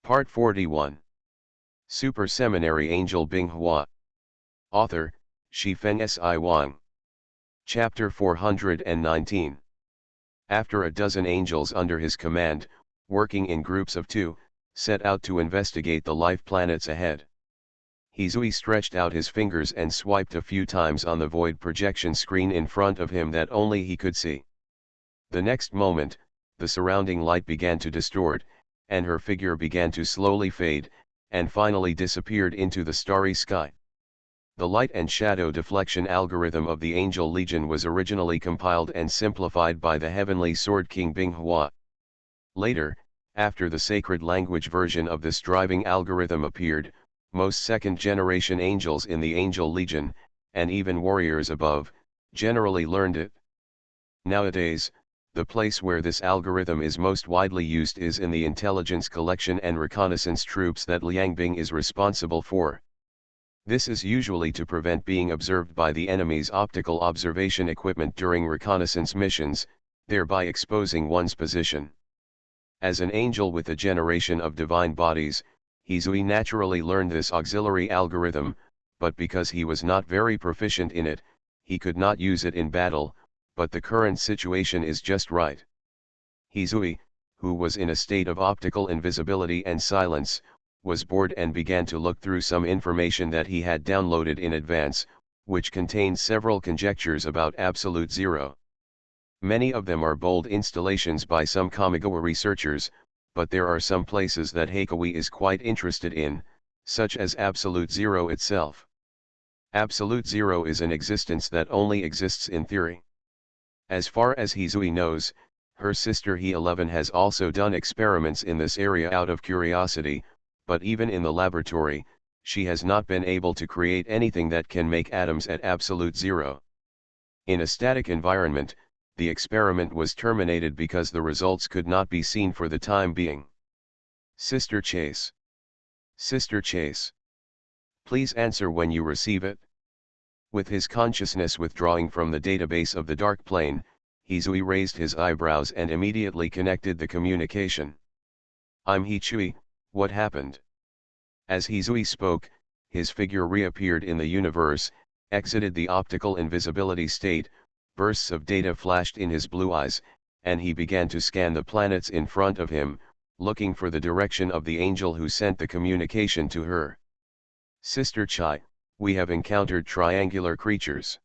Part 41. Super Seminary Angel Binghua. Author, Shifeng Si Wang. Chapter 419. After a dozen angels under his command, working in groups of 2, set out to investigate the life planets ahead. Hizui stretched out his fingers and swiped a few times on the void projection screen in front of him that only he could see. The next moment, the surrounding light began to distort, and her figure began to slowly fade, and finally disappeared into the starry sky. The light and shadow deflection algorithm of the Angel Legion was originally compiled and simplified by the Heavenly Sword King Binghua. Later, after the sacred language version of this driving algorithm appeared, most second-generation angels in the Angel Legion, and even warriors above, generally learned it. Nowadays, the place where this algorithm is most widely used is in the intelligence collection and reconnaissance troops that Liangbing is responsible for. This is usually to prevent being observed by the enemy's optical observation equipment during reconnaissance missions, thereby exposing one's position. As an angel with a generation of divine bodies, Hizui naturally learned this auxiliary algorithm, but because he was not very proficient in it, he could not use it in battle, but the current situation is just right. Hizui, who was in a state of optical invisibility and silence, was bored and began to look through some information that he had downloaded in advance, which contained several conjectures about absolute zero. Many of them are bold installations by some Kamigawa researchers, but there are some places that Heikoi is quite interested in, such as absolute zero itself. Absolute zero is an existence that only exists in theory. As far as Hizui knows, her sister He-11 has also done experiments in this area out of curiosity, but even in the laboratory, she has not been able to create anything that can make atoms at absolute zero. In a static environment, the experiment was terminated because the results could not be seen for the time being. Sister Chase. Sister Chase. Please answer when you receive it. With his consciousness withdrawing from the database of the dark plane, Hizui raised his eyebrows and immediately connected the communication. I'm Hichui, what happened? As Hizui spoke, his figure reappeared in the universe, exited the optical invisibility state, bursts of data flashed in his blue eyes, and he began to scan the planets in front of him, looking for the direction of the angel who sent the communication to her. Sister Chai, we have encountered triangular creatures.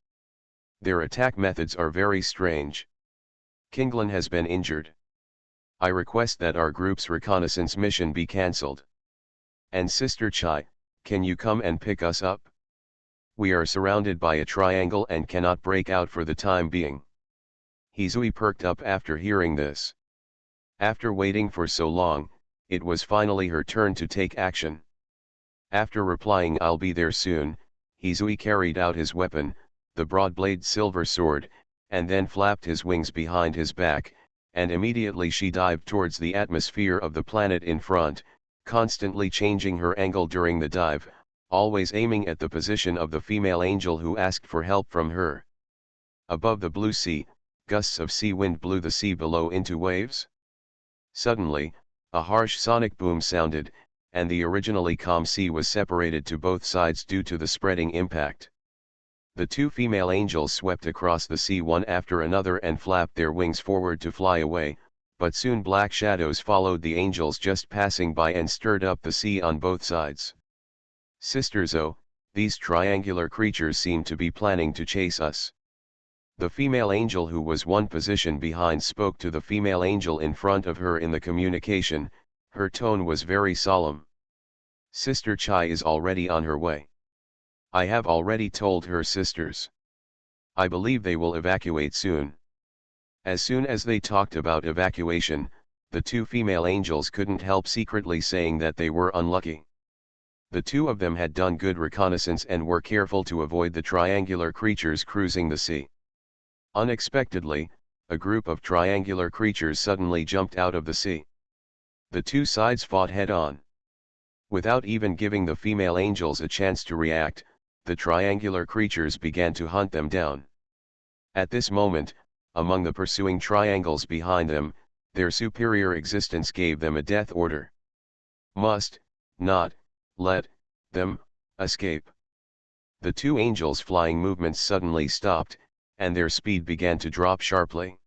Their attack methods are very strange. Kinglan has been injured. I request that our group's reconnaissance mission be cancelled. And Sister Chai, can you come and pick us up? We are surrounded by a triangle and cannot break out for the time being. Hizui perked up after hearing this. After waiting for so long, it was finally her turn to take action. After replying I'll be there soon, Hizui carried out his weapon, the broad-blade silver sword, and then flapped his wings behind his back, and immediately she dived towards the atmosphere of the planet in front, constantly changing her angle during the dive, always aiming at the position of the female angel who asked for help from her. Above the blue sea, gusts of sea wind blew the sea below into waves. Suddenly, a harsh sonic boom sounded, and the originally calm sea was separated to both sides due to the spreading impact. The 2 female angels swept across the sea one after another and flapped their wings forward to fly away, but soon black shadows followed the angels just passing by and stirred up the sea on both sides. Sister Zo, these triangular creatures seem to be planning to chase us. The female angel who was one position behind spoke to the female angel in front of her in the communication, her tone was very solemn. Sister Chai is already on her way. I have already told her sisters. I believe they will evacuate soon. As soon as they talked about evacuation, the 2 female angels couldn't help secretly saying that they were unlucky. The 2 of them had done good reconnaissance and were careful to avoid the triangular creatures cruising the sea. Unexpectedly, a group of triangular creatures suddenly jumped out of the sea. The 2 sides fought head-on. Without even giving the female angels a chance to react, the triangular creatures began to hunt them down. At this moment, among the pursuing triangles behind them, their superior existence gave them a death order. Must not let them escape. The two angels' flying movements suddenly stopped, and their speed began to drop sharply.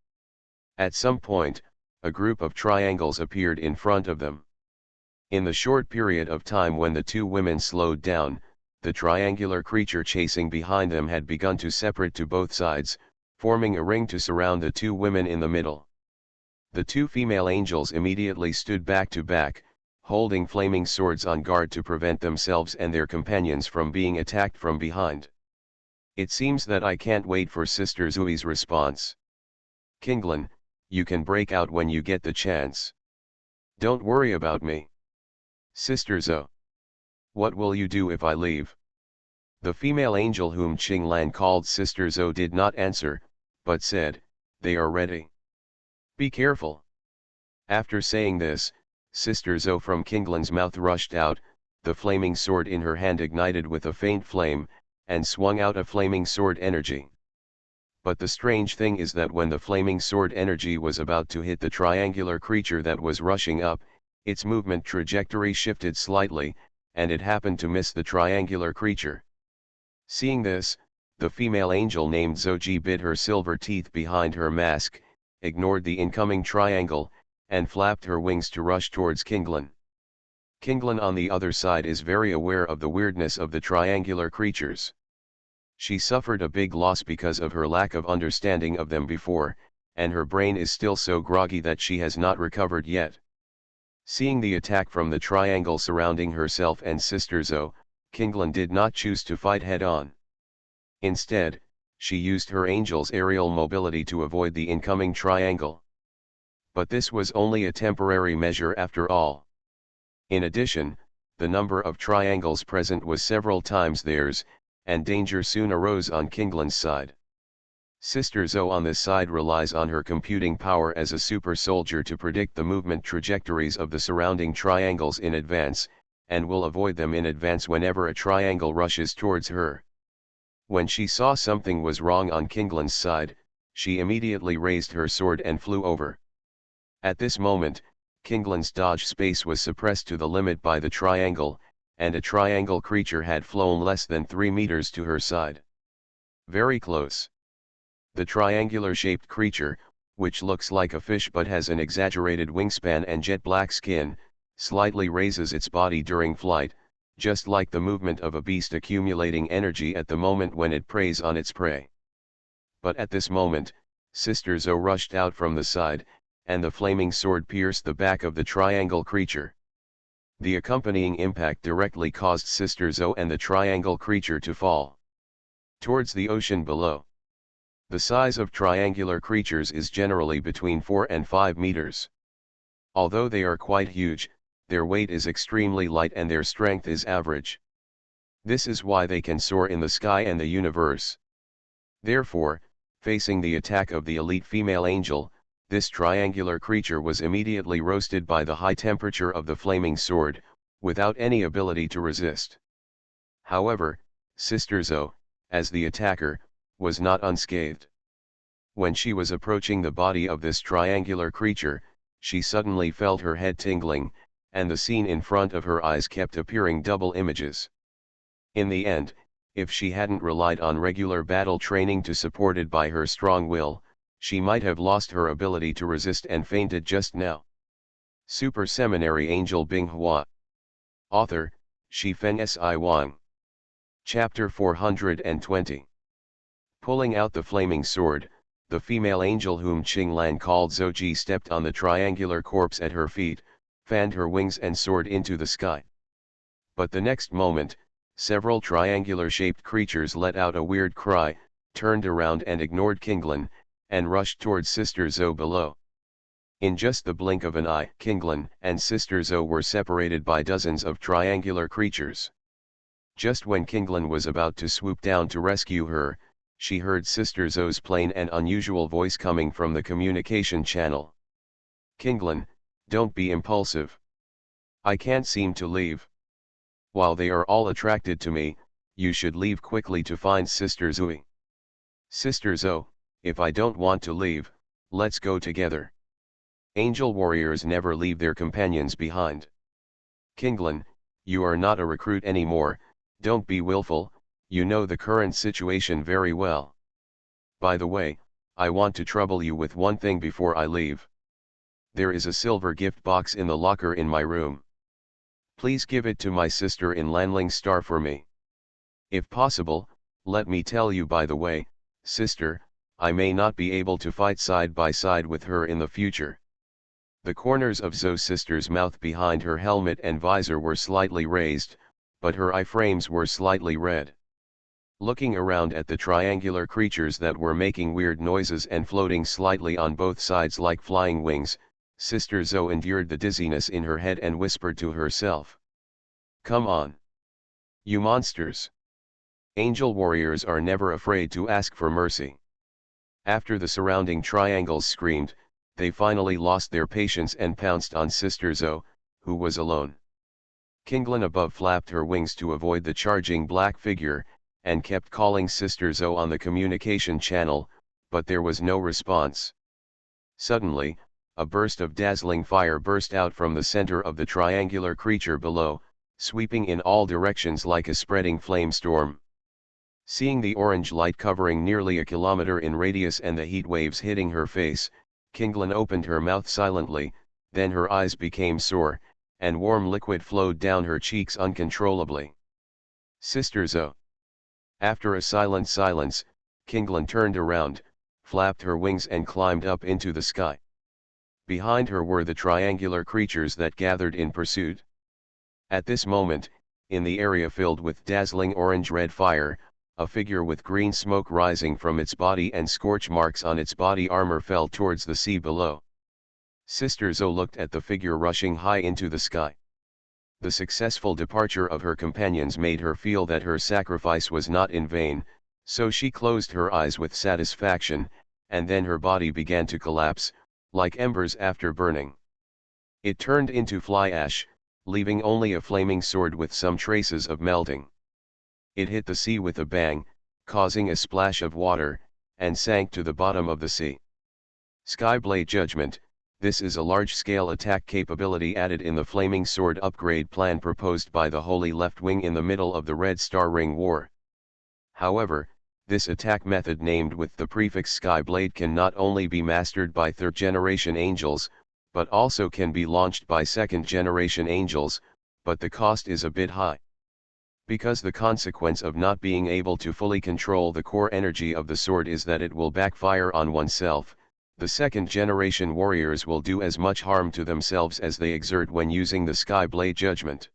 At some point, a group of triangles appeared in front of them. In the short period of time when the two women slowed down, the triangular creature chasing behind them had begun to separate to both sides, forming a ring to surround the two women in the middle. The two female angels immediately stood back to back, holding flaming swords on guard to prevent themselves and their companions from being attacked from behind. It seems that I can't wait for Sister Zui's response. Kinglin, you can break out when you get the chance. Don't worry about me. Sister Zo. What will you do if I leave? The female angel whom Qing Lan called Sister Zo did not answer, but said, they are ready. Be careful. After saying this, Sister Zo from Kinglin's mouth rushed out, the flaming sword in her hand ignited with a faint flame, and swung out a flaming sword energy. But the strange thing is that when the flaming sword energy was about to hit the triangular creature that was rushing up, its movement trajectory shifted slightly, and it happened to miss the triangular creature. Seeing this, the female angel named Zoji bit her silver teeth behind her mask, ignored the incoming triangle, and flapped her wings to rush towards Kinglin. Kinglin on the other side is very aware of the weirdness of the triangular creatures. She suffered a big loss because of her lack of understanding of them before, and her brain is still so groggy that she has not recovered yet. Seeing the attack from the triangle surrounding herself and Sister Zo, Kinglin did not choose to fight head-on. Instead, she used her angel's aerial mobility to avoid the incoming triangle. But this was only a temporary measure after all. In addition, the number of triangles present was several times theirs, and danger soon arose on Kinglin's side. Sister Zo on this side relies on her computing power as a super soldier to predict the movement trajectories of the surrounding triangles in advance, and will avoid them in advance whenever a triangle rushes towards her. When she saw something was wrong on Kinglin's side, she immediately raised her sword and flew over. At this moment, Kinglin's dodge space was suppressed to the limit by the triangle, and a triangle creature had flown less than 3 meters to her side. Very close. The triangular-shaped creature, which looks like a fish but has an exaggerated wingspan and jet black skin, slightly raises its body during flight, just like the movement of a beast accumulating energy at the moment when it preys on its prey. But at this moment, Sister Zo rushed out from the side, and the flaming sword pierced the back of the triangle creature. The accompanying impact directly caused Sister Zo and the triangle creature to fall towards the ocean below. The size of triangular creatures is generally between 4 and 5 meters. Although they are quite huge, their weight is extremely light and their strength is average. This is why they can soar in the sky and the universe. Therefore, facing the attack of the elite female angel, this triangular creature was immediately roasted by the high temperature of the flaming sword, without any ability to resist. However, Sister Zo, as the attacker, was not unscathed. When she was approaching the body of this triangular creature, she suddenly felt her head tingling, and the scene in front of her eyes kept appearing double images. In the end, if she hadn't relied on regular battle training to supported by her strong will, she might have lost her ability to resist and fainted just now. Super Seminary Angel Binghua. Author, Shifeng Si Wang. Chapter 420. Pulling out the flaming sword, the female angel whom Qing Lan called Zoji stepped on the triangular corpse at her feet, fanned her wings and soared into the sky. But the next moment, several triangular-shaped creatures let out a weird cry, turned around and ignored Kinglin, and rushed towards Sister Zo below. In just the blink of an eye, Kinglin and Sister Zo were separated by dozens of triangular creatures. Just when Kinglin was about to swoop down to rescue her, she heard Sister Zo's plain and unusual voice coming from the communication channel. Kinglin, don't be impulsive. I can't seem to leave. While they are all attracted to me, you should leave quickly to find Sister Zui. Sister Zo, if I don't want to leave, let's go together. Angel warriors never leave their companions behind. Kinglan, you are not a recruit anymore, don't be willful, you know the current situation very well. By the way, I want to trouble you with one thing before I leave. There is a silver gift box in the locker in my room. Please give it to my sister in Lanling Star for me. If possible, let me tell you by the way, sister, I may not be able to fight side by side with her in the future. The corners of Zoe's sister's mouth behind her helmet and visor were slightly raised, but her eye frames were slightly red. Looking around at the triangular creatures that were making weird noises and floating slightly on both sides like flying wings, Sister Zoe endured the dizziness in her head and whispered to herself. Come on. You monsters. Angel warriors are never afraid to ask for mercy. After the surrounding triangles screamed, they finally lost their patience and pounced on Sister Zoe, who was alone. Kinglan above flapped her wings to avoid the charging black figure, and kept calling Sister Zoe on the communication channel, but there was no response. Suddenly, a burst of dazzling fire burst out from the center of the triangular creature below, sweeping in all directions like a spreading flame storm. Seeing the orange light covering nearly a kilometer in radius and the heat waves hitting her face, Kinglan opened her mouth silently, then her eyes became sore, and warm liquid flowed down her cheeks uncontrollably. Sister Zoe. After a silence, Kinglan turned around, flapped her wings and climbed up into the sky. Behind her were the triangular creatures that gathered in pursuit. At this moment, in the area filled with dazzling orange-red fire, a figure with green smoke rising from its body and scorch marks on its body armor fell towards the sea below. Sister Zoe looked at the figure rushing high into the sky. The successful departure of her companions made her feel that her sacrifice was not in vain, so she closed her eyes with satisfaction, and then her body began to collapse, like embers after burning. It turned into fly ash, leaving only a flaming sword with some traces of melting. It hit the sea with a bang, causing a splash of water, and sank to the bottom of the sea. Skyblade Judgment. This is a large-scale attack capability added in the Flaming Sword upgrade plan proposed by the Holy Left Wing in the middle of the Red Star Ring War. However, this attack method named with the prefix Skyblade can not only be mastered by third-generation angels, but also can be launched by second-generation angels, but the cost is a bit high. Because the consequence of not being able to fully control the core energy of the sword is that it will backfire on oneself, the second-generation warriors will do as much harm to themselves as they exert when using the Skyblade Judgment.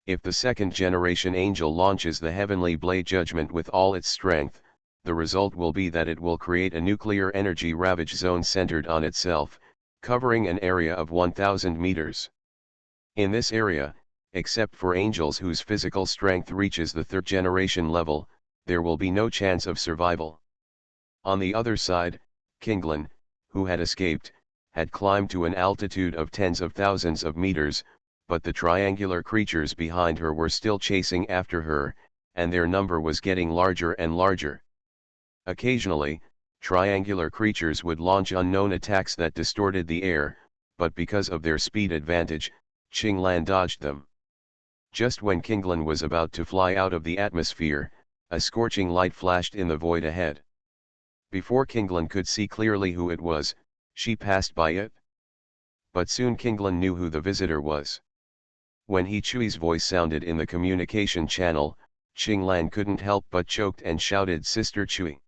If the second-generation angel launches the Heavenly Blade Judgment with all its strength, the result will be that it will create a nuclear energy ravage zone centered on itself, covering an area of 1,000 meters. In this area, except for angels whose physical strength reaches the third-generation level, there will be no chance of survival. On the other side, Kinglan, who had escaped, had climbed to an altitude of tens of thousands of meters, but the triangular creatures behind her were still chasing after her, and their number was getting larger and larger. Occasionally, triangular creatures would launch unknown attacks that distorted the air, but because of their speed advantage, Qinglan dodged them. Just when Kinglan was about to fly out of the atmosphere, a scorching light flashed in the void ahead. Before Kinglan could see clearly who it was, she passed by it. But soon Kinglan knew who the visitor was. When He Chui's voice sounded in the communication channel, Qinglan couldn't help but choked and shouted, "Sister Chui."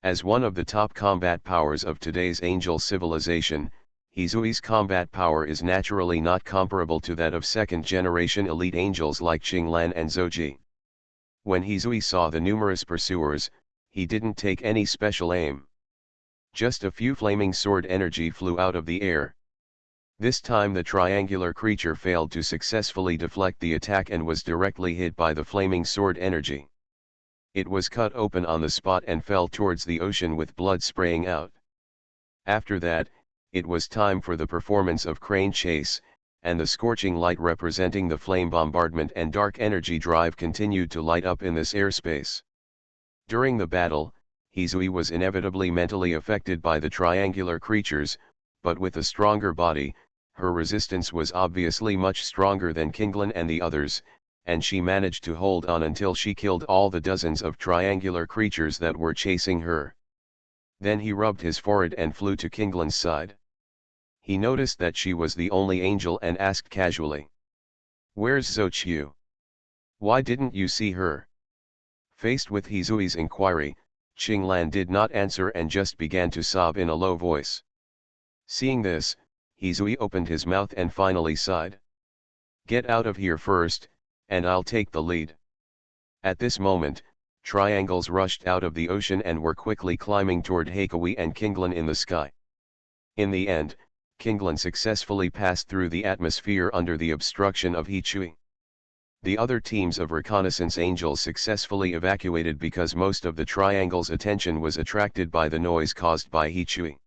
As one of the top combat powers of today's angel civilization, He Chui's combat power is naturally not comparable to that of second-generation elite angels like Qinglan and Zouji. When He Chui saw the numerous pursuers, he didn't take any special aim. Just a few flaming sword energy flew out of the air. This time the triangular creature failed to successfully deflect the attack and was directly hit by the flaming sword energy. It was cut open on the spot and fell towards the ocean with blood spraying out. After that, it was time for the performance of Crane Chase, and the scorching light representing the flame bombardment and dark energy drive continued to light up in this airspace. During the battle, He Chui was inevitably mentally affected by the triangular creatures, but with a stronger body, her resistance was obviously much stronger than Kinglin and the others, and she managed to hold on until she killed all the dozens of triangular creatures that were chasing her. Then he rubbed his forehead and flew to Kinglin's side. He noticed that she was the only angel and asked casually, "Where's Xochitl? Why didn't you see her?" Faced with Hizui's inquiry, Qinglan did not answer and just began to sob in a low voice. Seeing this, Hizui opened his mouth and finally sighed. "Get out of here first, and I'll take the lead." At this moment, triangles rushed out of the ocean and were quickly climbing toward Heikui and Kinglin in the sky. In the end, Kinglin successfully passed through the atmosphere under the obstruction of Hichui. The other teams of reconnaissance angels successfully evacuated because most of the triangle's attention was attracted by the noise caused by Hichui.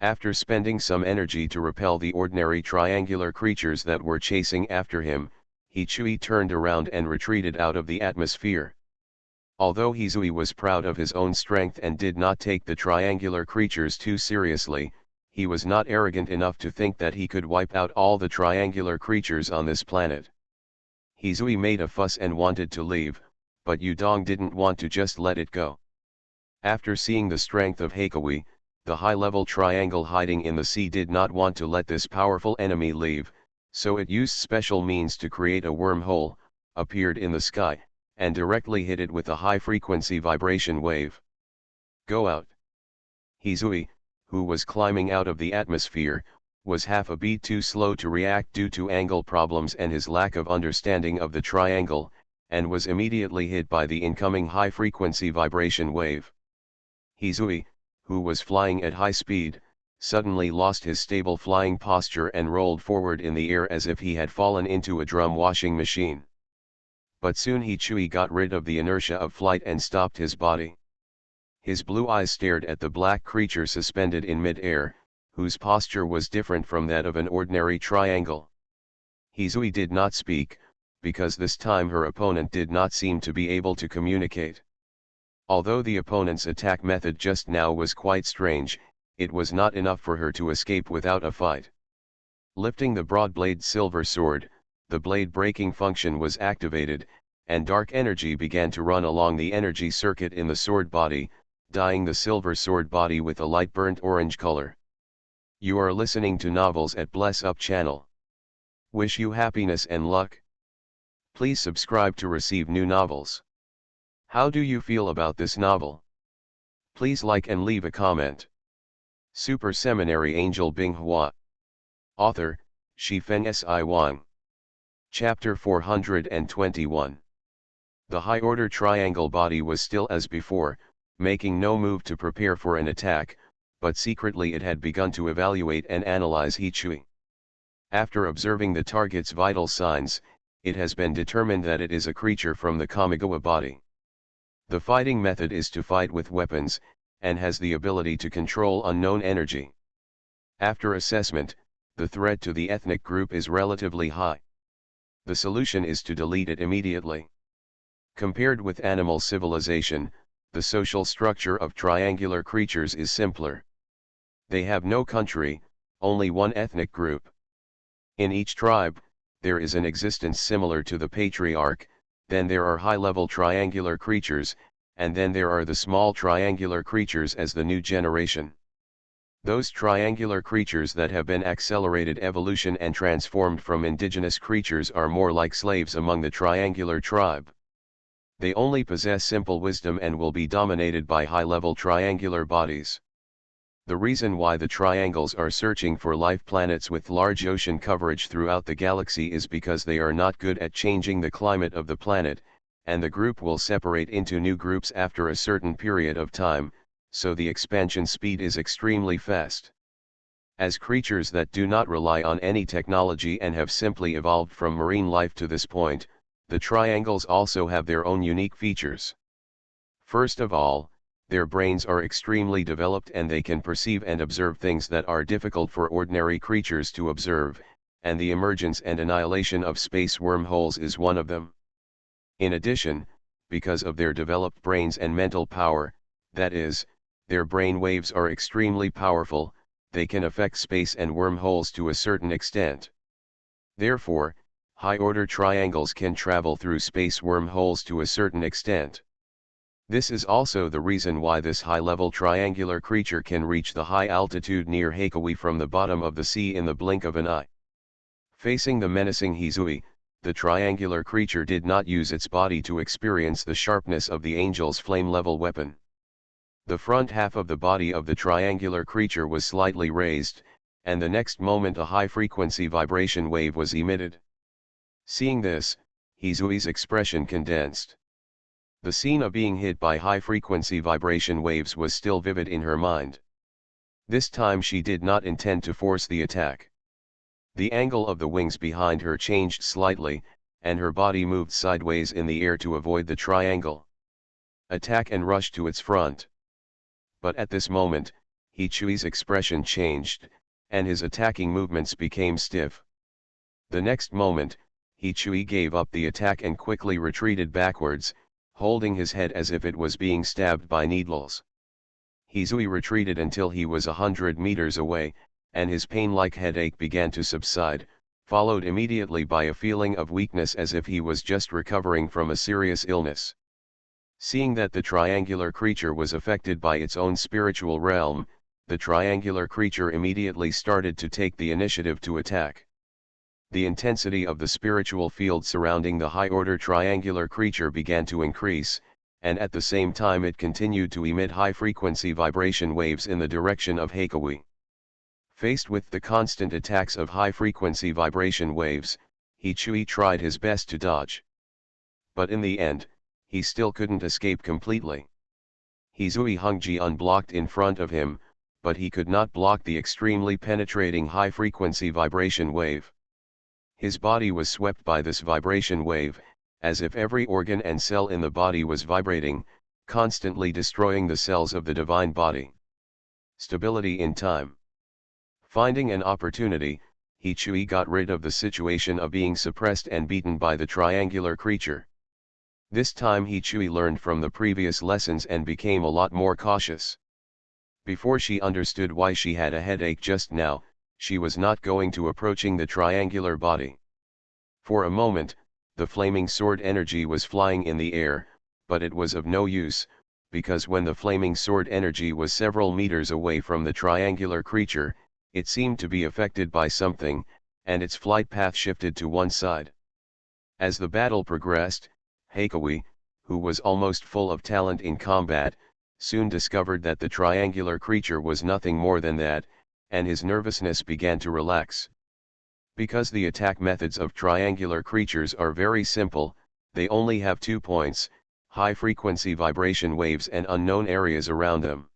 After spending some energy to repel the ordinary triangular creatures that were chasing after him, Hichui turned around and retreated out of the atmosphere. Although Hizui was proud of his own strength and did not take the triangular creatures too seriously, he was not arrogant enough to think that he could wipe out all the triangular creatures on this planet. Hizui made a fuss and wanted to leave, but Yudong didn't want to just let it go. After seeing the strength of Heikui, the high-level triangle hiding in the sea did not want to let this powerful enemy leave, so it used special means to create a wormhole, appeared in the sky, and directly hit it with a high-frequency vibration wave. "Go out." Hizui, who was climbing out of the atmosphere, was half a beat too slow to react due to angle problems and his lack of understanding of the triangle, and was immediately hit by the incoming high-frequency vibration wave. Hizui, who was flying at high speed, suddenly lost his stable flying posture and rolled forward in the air as if he had fallen into a drum washing machine. But soon Hichui got rid of the inertia of flight and stopped his body. His blue eyes stared at the black creature suspended in mid-air, whose posture was different from that of an ordinary triangle. Hizui did not speak, because this time her opponent did not seem to be able to communicate. Although the opponent's attack method just now was quite strange, it was not enough for her to escape without a fight. Lifting the broad-blade silver sword, the blade-breaking function was activated, and dark energy began to run along the energy circuit in the sword body, dyeing the silver sword body with a light burnt orange color. You are listening to Novels at Bless Up channel. Wish you happiness and luck. Please subscribe to receive new novels. How do you feel about this novel? Please like and leave a comment. Super Seminary Angel Binghua. Author, Shifeng Si Wang. Chapter 421. The high-order triangle body was still as before, making no move to prepare for an attack, but secretly it had begun to evaluate and analyze Hichui. After observing the target's vital signs, it has been determined that it is a creature from the Kamigawa body. The fighting method is to fight with weapons, and has the ability to control unknown energy. After assessment, the threat to the ethnic group is relatively high. The solution is to delete it immediately. Compared with animal civilization, the social structure of triangular creatures is simpler. They have no country, only one ethnic group. In each tribe, there is an existence similar to the patriarch, then there are high-level triangular creatures, and then there are the small triangular creatures as the new generation. Those triangular creatures that have been accelerated evolution and transformed from indigenous creatures are more like slaves among the triangular tribe. They only possess simple wisdom and will be dominated by high-level triangular bodies. The reason why the triangles are searching for life planets with large ocean coverage throughout the galaxy is because they are not good at changing the climate of the planet, and the group will separate into new groups after a certain period of time, so the expansion speed is extremely fast. As creatures that do not rely on any technology and have simply evolved from marine life to this point, the triangles also have their own unique features. First of all, their brains are extremely developed and they can perceive and observe things that are difficult for ordinary creatures to observe, and the emergence and annihilation of space wormholes is one of them. In addition, because of their developed brains and mental power, that is, their brain waves are extremely powerful, they can affect space and wormholes to a certain extent. Therefore, high-order triangles can travel through space wormholes to a certain extent. This is also the reason why this high-level triangular creature can reach the high altitude near Haikawi from the bottom of the sea in the blink of an eye. Facing the menacing Hisui, the triangular creature did not use its body to experience the sharpness of the angel's flame-level weapon. The front half of the body of the triangular creature was slightly raised, and the next moment a high-frequency vibration wave was emitted. Seeing this, Hisui's expression condensed. The scene of being hit by high-frequency vibration waves was still vivid in her mind. This time she did not intend to force the attack. The angle of the wings behind her changed slightly, and her body moved sideways in the air to avoid the triangle. Attack and rush to its front. But at this moment, Hichui's expression changed, and his attacking movements became stiff. The next moment, Hichui gave up the attack and quickly retreated backwards, holding his head as if it was being stabbed by needles. Hisui retreated until he was 100 meters away, and his pain-like headache began to subside, followed immediately by a feeling of weakness as if he was just recovering from a serious illness. Seeing that the triangular creature was affected by its own spiritual realm, the triangular creature immediately started to take the initiative to attack. The intensity of the spiritual field surrounding the high-order triangular creature began to increase, and at the same time it continued to emit high-frequency vibration waves in the direction of Haikawi. Faced with the constant attacks of high-frequency vibration waves, Hichui tried his best to dodge. But in the end, he still couldn't escape completely. Hisui Hongji unblocked in front of him, but he could not block the extremely penetrating high-frequency vibration wave. His body was swept by this vibration wave, as if every organ and cell in the body was vibrating, constantly destroying the cells of the divine body. Stability in time. Finding an opportunity, Hichui got rid of the situation of being suppressed and beaten by the triangular creature. This time Hichui learned from the previous lessons and became a lot more cautious. Before she understood why she had a headache just now, she was not going to approaching the triangular body. For a moment, the flaming sword energy was flying in the air, but it was of no use, because when the flaming sword energy was several meters away from the triangular creature, it seemed to be affected by something, and its flight path shifted to one side. As the battle progressed, Haikawi, who was almost full of talent in combat, soon discovered that the triangular creature was nothing more than that, and his nervousness began to relax. Because the attack methods of triangular creatures are very simple, they only have 2 points, high-frequency vibration waves and unknown areas around them.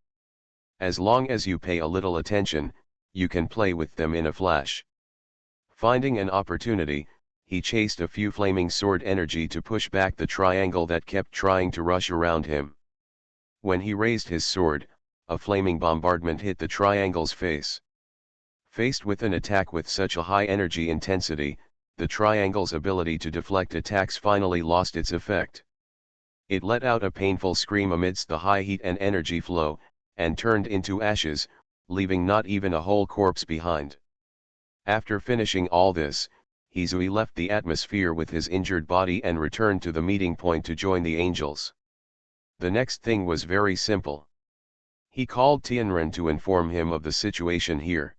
As long as you pay a little attention, you can play with them in a flash. Finding an opportunity, he chased a few flaming sword energy to push back the triangle that kept trying to rush around him. When he raised his sword, a flaming bombardment hit the triangle's face. Faced with an attack with such a high energy intensity, the triangle's ability to deflect attacks finally lost its effect. It let out a painful scream amidst the high heat and energy flow, and turned into ashes, leaving not even a whole corpse behind. After finishing all this, Hisui left the atmosphere with his injured body and returned to the meeting point to join the angels. The next thing was very simple. He called Tianren to inform him of the situation here.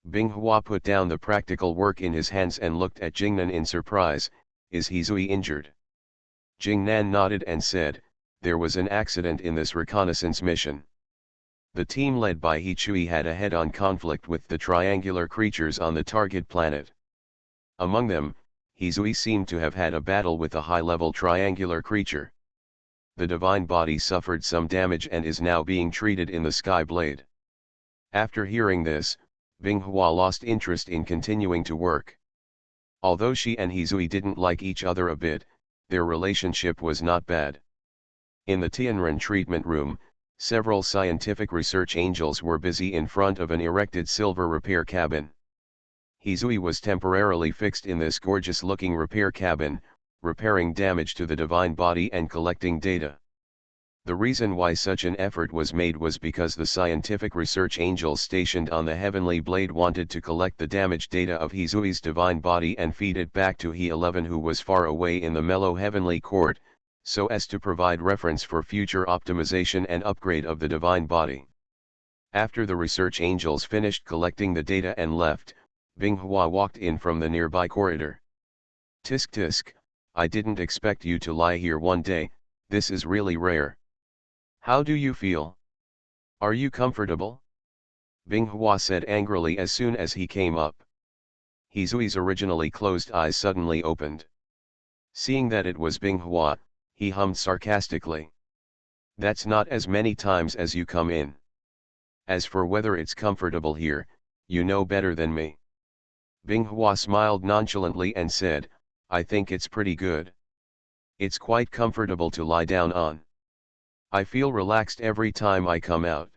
Binghua put down the practical work in his hands and looked at Jingnan in surprise. Is Hisui injured? Jingnan nodded and said, there was an accident in this reconnaissance mission. The team led by Hichui had a head-on conflict with the triangular creatures on the target planet. Among them, Hisui seemed to have had a battle with a high-level triangular creature. The divine body suffered some damage and is now being treated in the Sky Blade. After hearing this, Binghua lost interest in continuing to work. Although she and Hisui didn't like each other a bit, their relationship was not bad. In the Tianren treatment room, several scientific research angels were busy in front of an erected silver repair cabin. Hisui was temporarily fixed in this gorgeous-looking repair cabin, repairing damage to the divine body and collecting data. The reason why such an effort was made was because the scientific research angels stationed on the heavenly blade wanted to collect the damaged data of Hizui's divine body and feed it back to He-11, who was far away in the mellow heavenly court, so as to provide reference for future optimization and upgrade of the divine body. After the research angels finished collecting the data and left, Binghua walked in from the nearby corridor. "Tisk tisk, I didn't expect you to lie here one day, this is really rare. How do you feel? Are you comfortable?" Binghua said angrily as soon as he came up. Hizui's originally closed eyes suddenly opened. Seeing that it was Binghua, he hummed sarcastically. "That's not as many times as you come in. As for whether it's comfortable here, you know better than me." Binghua smiled nonchalantly and said, "I think it's pretty good. It's quite comfortable to lie down on. I feel relaxed every time I come out."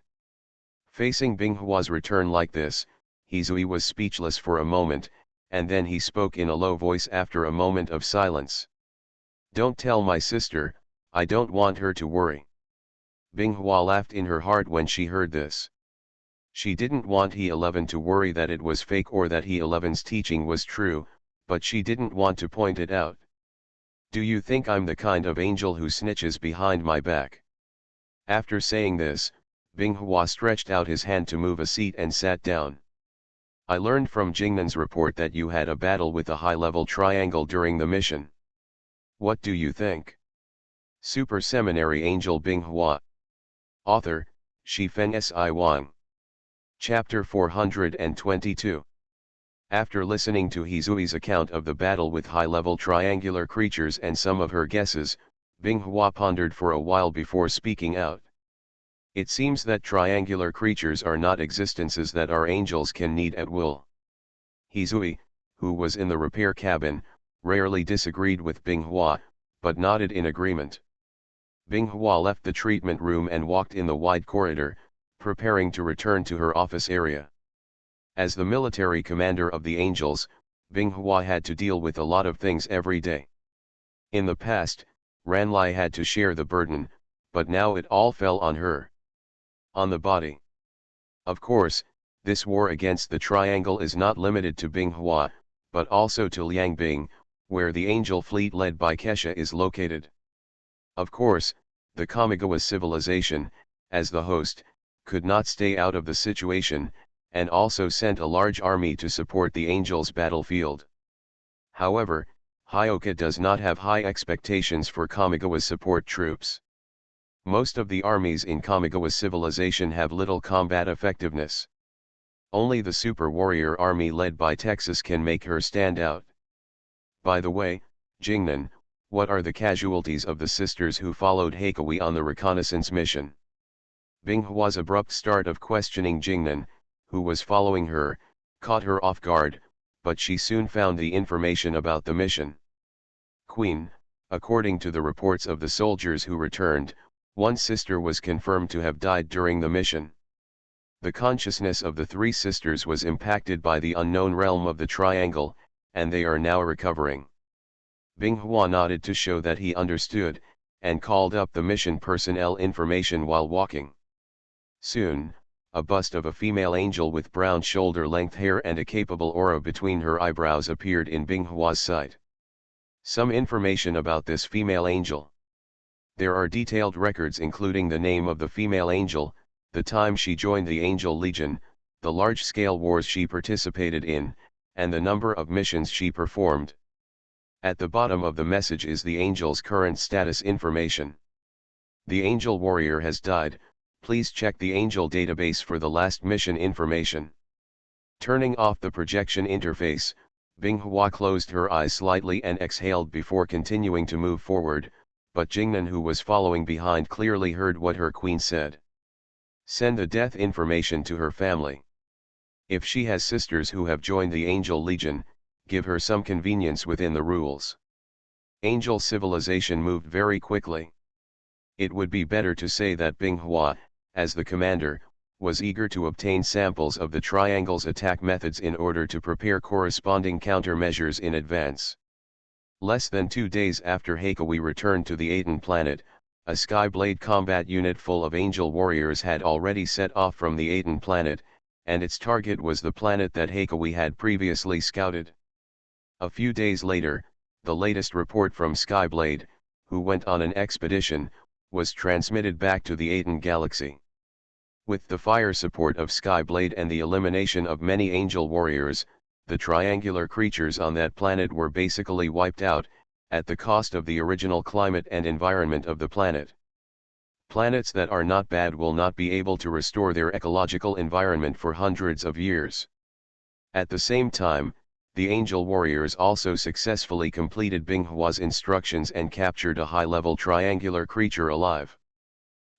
Facing Binghua's return like this, Hizui was speechless for a moment, and then he spoke in a low voice after a moment of silence. "Don't tell my sister, I don't want her to worry." Binghua laughed in her heart when she heard this. She didn't want He-11 to worry that it was fake or that He-11's teaching was true, but she didn't want to point it out. "Do you think I'm the kind of angel who snitches behind my back?" After saying this, Binghua stretched out his hand to move a seat and sat down. "I learned from Jingnan's report that you had a battle with a high-level triangle during the mission. What do you think?" Super Seminary Angel Binghua. Author, Shifeng Si Wang. Chapter 422. After listening to Hizui's account of the battle with high-level triangular creatures and some of her guesses, Binghua pondered for a while before speaking out. It seems that triangular creatures are not existences that our angels can need at will. Hizui, who was in the repair cabin, rarely disagreed with Binghua, but nodded in agreement. Binghua left the treatment room and walked in the wide corridor, preparing to return to her office area. As the military commander of the angels, Binghua had to deal with a lot of things every day. In the past, Ranlai had to share the burden, but now it all fell on her. On the body. Of course, this war against the triangle is not limited to Binghua, but also to Liangbing, where the angel fleet led by Kesha is located. Of course, the Kamigawa civilization, as the host, could not stay out of the situation, and also sent a large army to support the angels' battlefield. However, Hyoka does not have high expectations for Kamigawa's support troops. Most of the armies in Kamigawa civilization have little combat effectiveness. Only the super warrior army led by Texas can make her stand out. By the way, Jingnan, what are the casualties of the sisters who followed Heikawi on the reconnaissance mission? Binghua's abrupt start of questioning Jingnan, who was following her, caught her off guard, but she soon found the information about the mission. Queen, according to the reports of the soldiers who returned, one sister was confirmed to have died during the mission. The consciousness of the three sisters was impacted by the unknown realm of the triangle, and they are now recovering. Binghua nodded to show that he understood, and called up the mission personnel information while walking. Soon, a bust of a female angel with brown shoulder-length hair and a capable aura between her eyebrows appeared in Binghua's sight. Some information about this female angel. There are detailed records including the name of the female angel, the time she joined the Angel Legion, the large-scale wars she participated in, and the number of missions she performed. At the bottom of the message is the angel's current status information. The angel warrior has died, please check the angel database for the last mission information. Turning off the projection interface, Binghua closed her eyes slightly and exhaled before continuing to move forward, but Jingnan, who was following behind, clearly heard what her queen said. Send the death information to her family. If she has sisters who have joined the Angel Legion, give her some convenience within the rules. Angel civilization moved very quickly. It would be better to say that Binghua, as the commander, was eager to obtain samples of the triangle's attack methods in order to prepare corresponding countermeasures in advance. Less than 2 days after Heikawi returned to the Aten planet, a Skyblade combat unit full of angel warriors had already set off from the Aten planet, and its target was the planet that Heikawi had previously scouted. A few days later, the latest report from Skyblade, who went on an expedition, was transmitted back to the Aten galaxy. With the fire support of Skyblade and the elimination of many angel warriors, the triangular creatures on that planet were basically wiped out, at the cost of the original climate and environment of the planet. Planets that are not bad will not be able to restore their ecological environment for hundreds of years. At the same time, the angel warriors also successfully completed Binghua's instructions and captured a high-level triangular creature alive.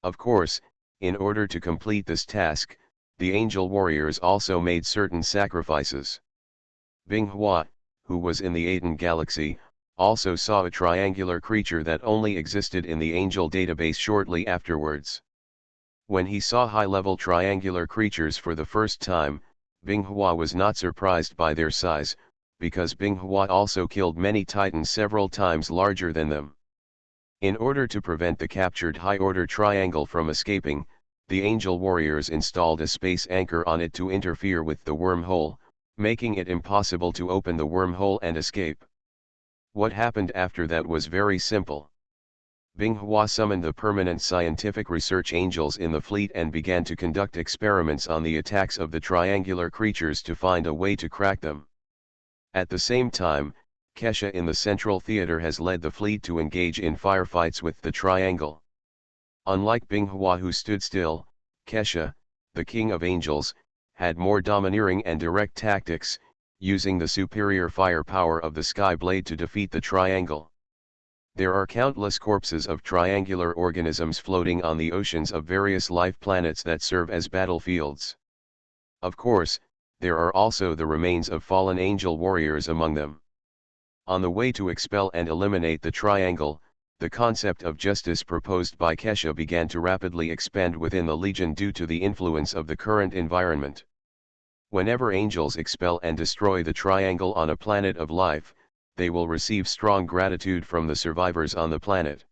Of course, in order to complete this task, the angel warriors also made certain sacrifices. Binghua, who was in the Aten galaxy, also saw a triangular creature that only existed in the angel database shortly afterwards. When he saw high-level triangular creatures for the first time, Binghua was not surprised by their size, because Binghua also killed many titans several times larger than them. In order to prevent the captured high-order triangle from escaping, the angel warriors installed a space anchor on it to interfere with the wormhole, making it impossible to open the wormhole and escape. What happened after that was very simple. Binghua summoned the permanent scientific research angels in the fleet and began to conduct experiments on the attacks of the triangular creatures to find a way to crack them. At the same time, Kesha in the Central Theater has led the fleet to engage in firefights with the triangle. Unlike Binghua, who stood still, Kesha, the king of angels, had more domineering and direct tactics, using the superior firepower of the Skyblade to defeat the triangle. There are countless corpses of triangular organisms floating on the oceans of various life planets that serve as battlefields. Of course, there are also the remains of fallen angel warriors among them. On the way to expel and eliminate the triangle, the concept of justice proposed by Kesha began to rapidly expand within the Legion due to the influence of the current environment. Whenever angels expel and destroy the triangle on a planet of life, they will receive strong gratitude from the survivors on the planet.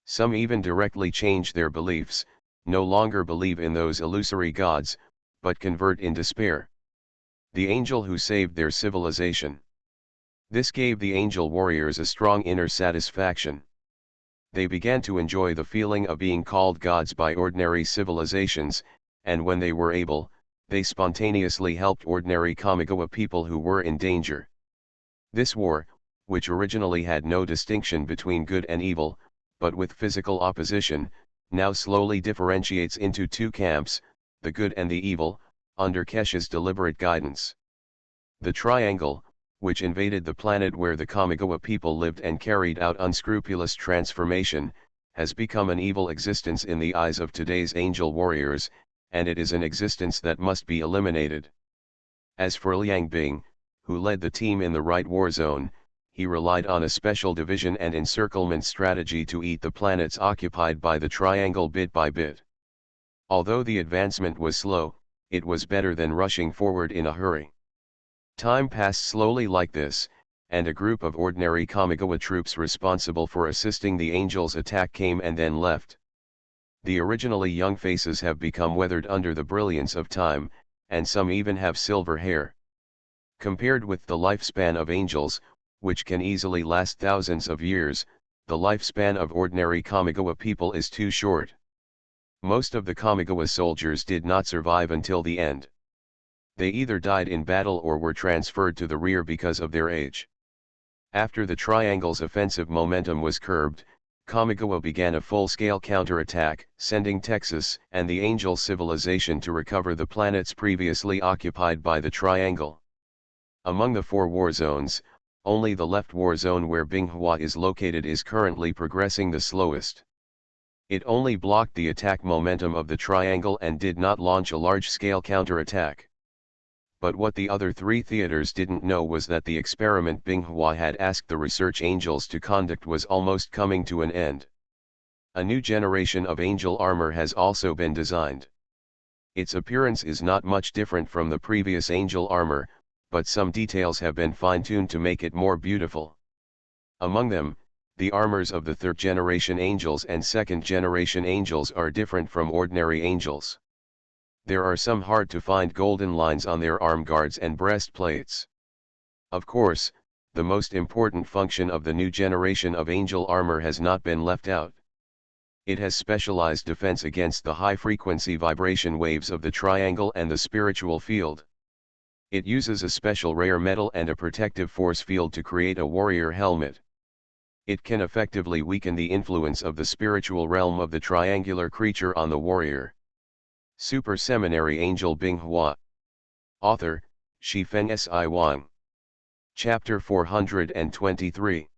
Some even directly change their beliefs, no longer believe in those illusory gods, but convert in despair. The angel who saved their civilization. This gave the angel warriors a strong inner satisfaction. They began to enjoy the feeling of being called gods by ordinary civilizations, and when they were able, they spontaneously helped ordinary Kamigawa people who were in danger. This war, which originally had no distinction between good and evil, but with physical opposition, now slowly differentiates into two camps, the good and the evil, under Kesha's deliberate guidance. The triangle, which invaded the planet where the Kamigawa people lived and carried out unscrupulous transformation, has become an evil existence in the eyes of today's angel warriors, and it is an existence that must be eliminated. As for Liang Bing, who led the team in the right war zone, he relied on a special division and encirclement strategy to eat the planets occupied by the triangle bit by bit. Although the advancement was slow, it was better than rushing forward in a hurry. Time passed slowly like this, and a group of ordinary Kamigawa troops responsible for assisting the angels' attack came and then left. The originally young faces have become weathered under the brilliance of time, and some even have silver hair. Compared with the lifespan of angels, which can easily last thousands of years, the lifespan of ordinary Kamigawa people is too short. Most of the Kamigawa soldiers did not survive until the end. They either died in battle or were transferred to the rear because of their age. After the triangle's offensive momentum was curbed, Kamigawa began a full-scale counterattack, sending Texas and the Angel civilization to recover the planets previously occupied by the triangle. Among the four war zones, only the left war zone where Binghua is located is currently progressing the slowest. It only blocked the attack momentum of the triangle and did not launch a large-scale counterattack. But what the other three theaters didn't know was that the experiment Binghua had asked the research angels to conduct was almost coming to an end. A new generation of angel armor has also been designed. Its appearance is not much different from the previous angel armor, but some details have been fine-tuned to make it more beautiful. Among them, The armors of the third-generation angels and second-generation angels are different from ordinary angels. There are some hard-to-find golden lines on their arm guards and breastplates. Of course, the most important function of the new generation of angel armor has not been left out. It has specialized defense against the high-frequency vibration waves of the triangle and the spiritual field. It uses a special rare metal and a protective force field to create a warrior helmet. It can effectively weaken the influence of the spiritual realm of the triangular creature on the warrior. Super Seminary Angel Binghua. Author, Shifeng Si Wang. Chapter 423.